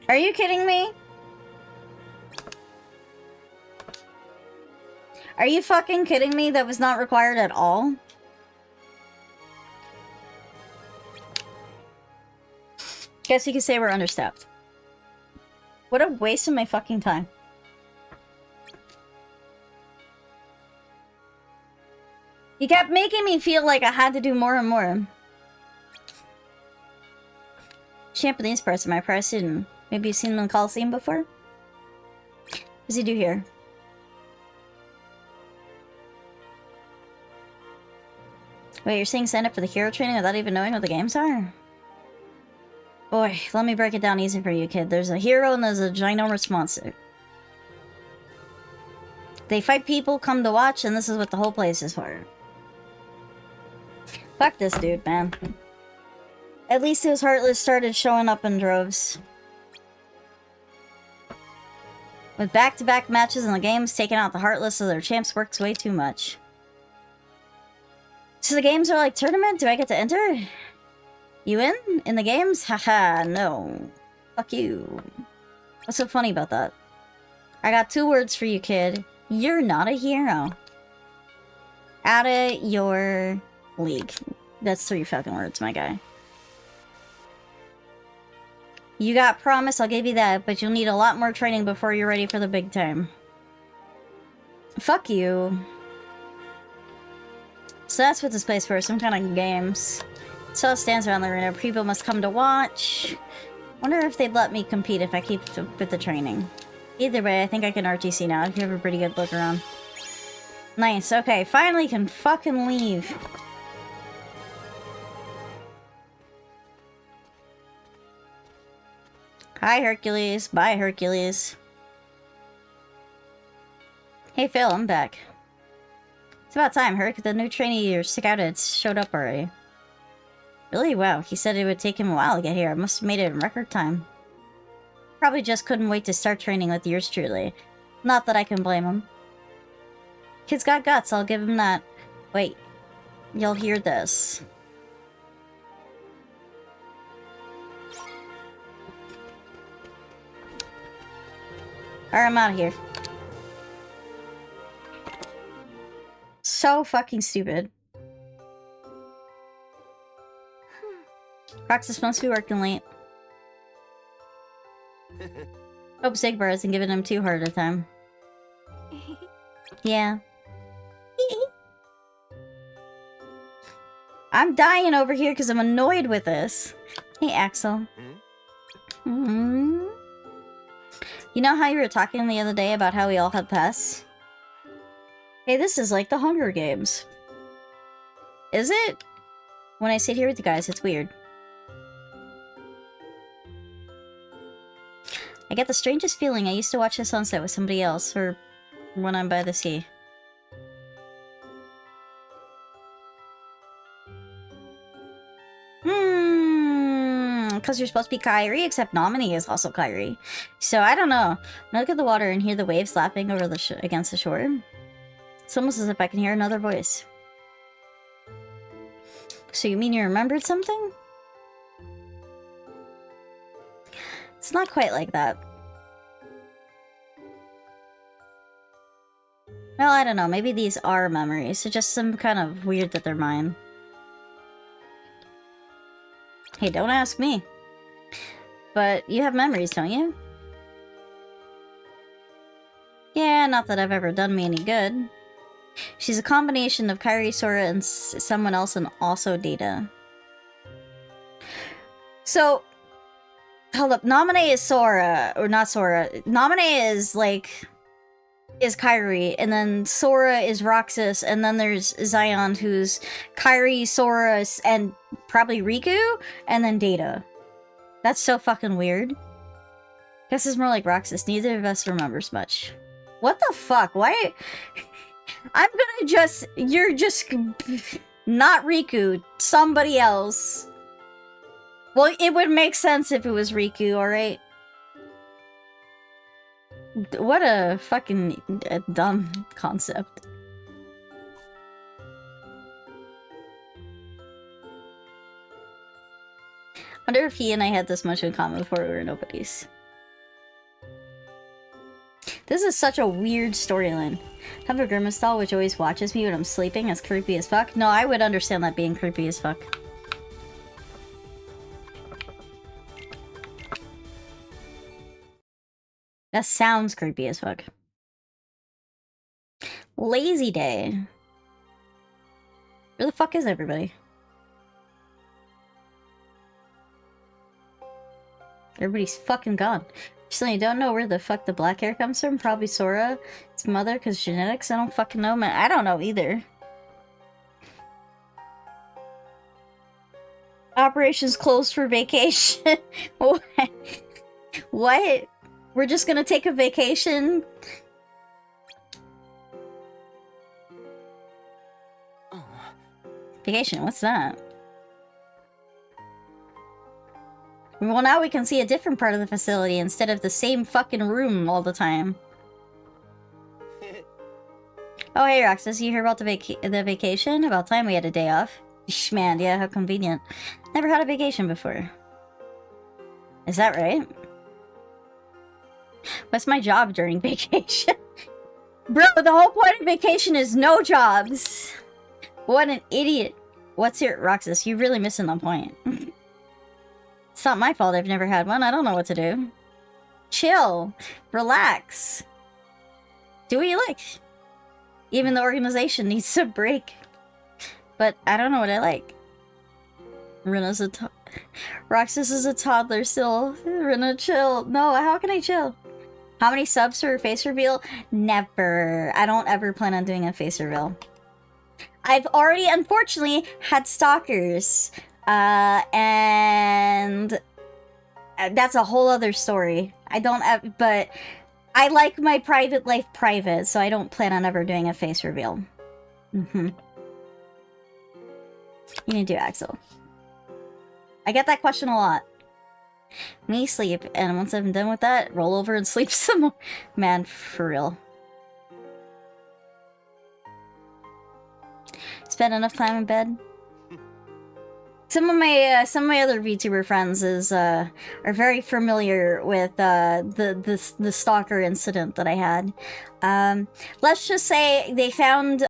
Are you kidding me? Are you fucking kidding me? That was not required at all? Guess you could say we're understaffed. What a waste of my fucking time. He kept making me feel like I had to do more and more. Japanese person, my prior student. Maybe you've seen him in the Coliseum before? What does he do here? Wait, you're saying sign up for the hero training without even knowing what the games are? Boy, let me break it down easy for you, kid. There's a hero and there's a ginormous monster. They fight people, come to watch, and this is what the whole place is for. Fuck this dude, man. At least his Heartless started showing up in droves. With back-to-back matches in the games, taking out the Heartless of their champs works way too much. So the games are like tournament? Do I get to enter? You in? In the games? Haha, no. Fuck you. What's so funny about that? I got 2 words for you, kid. You're not a hero. Out of your league. That's 3 fucking words, my guy. You got promise, I'll give you that, but you'll need a lot more training before you're ready for the big time. Fuck you. So that's what this place for, some kind of games. So it stands around the arena. People must come to watch. Wonder if they'd let me compete if I keep with the training. Either way, I think I can RTC now. You have a pretty good look around. Nice, okay, finally can fucking leave. Hi, Hercules. Bye, Hercules. Hey, Phil, I'm back. It's about time, Herc. The new trainee you're scouted showed up already. Really? Wow. He said it would take him a while to get here. I must have made it in record time. Probably just couldn't wait to start training with yours truly. Not that I can blame him. Kid's got guts, I'll give him that. Wait. You'll hear this. Alright, I'm out of here. So fucking stupid. Roxas must be working late. Hope Sigbar hasn't given him too hard a time. Yeah. I'm dying over here because I'm annoyed with this. Hey, Axel. You know how you were talking the other day about how we all had pests? Hey, this is like the Hunger Games. Is it? When I sit here with you guys, it's weird. I get the strangest feeling I used to watch the sunset with somebody else, or when I'm by the sea. Because you're supposed to be Kyrie, except Nominee is also Kyrie. So, I don't know. When I look at the water and hear the waves lapping over the against the shore, it's almost as if I can hear another voice. So you mean you remembered something? It's not quite like that. Well, I don't know. Maybe these are memories. It's just some kind of weird that they're mine. Hey, don't ask me. But you have memories, don't you? Yeah, not that I've ever done me any good. She's a combination of Kyrie, Sora, and someone else, and also Data. So, hold up. Nominee is Sora, or not Sora. Nominee is, is Kyrie, and then Sora is Roxas, and then there's Xion, who's Kyrie, Sora, and probably Riku, and then Data. That's so fucking weird. Guess it's more like Roxas. Neither of us remembers much. What the fuck? Why? I'm gonna just... You're just... Not Riku. Somebody else. Well, it would make sense if it was Riku, alright? What a fucking dumb concept. Wonder if he and I had this much in common before we were nobodies. This is such a weird storyline. Have a Grimace doll which always watches me when I'm sleeping. That's creepy as fuck. No, I would understand that being creepy as fuck. That sounds creepy as fuck. Lazy day. Where the fuck is everybody? Everybody's fucking gone. So you don't know where the fuck the black hair comes from? Probably Sora, its mother, because genetics? I don't fucking know, man. I don't know either. Operations closed for vacation. What? What? We're just gonna take a vacation? Vacation, what's that? Well, now we can see a different part of the facility instead of the same fucking room all the time. Oh, hey, Roxas, you hear about the vacation? About time we had a day off. Man, yeah, how convenient. Never had a vacation before. Is that right? What's my job during vacation? Bro, the whole point of vacation is no jobs. What an idiot. What's your... Roxas, you're really missing the point. It's not my fault I've never had one. I don't know what to do. Chill. Relax. Do what you like. Even the organization needs a break. But I don't know what I like. Rynna's a Roxas is a toddler still. Rynna, chill. No, how can I chill? How many subs for a face reveal? Never. I don't ever plan on doing a face reveal. I've already, unfortunately, had stalkers. And that's a whole other story. I don't, but I like my private life private, so I don't plan on ever doing a face reveal. You need to do Axel. I get that question a lot. me sleep, and once I'm done with that, roll over and sleep some more. Man, for real. Spend enough time in bed. Some of my other VTuber friends are very familiar with the stalker incident that I had. Let's just say they found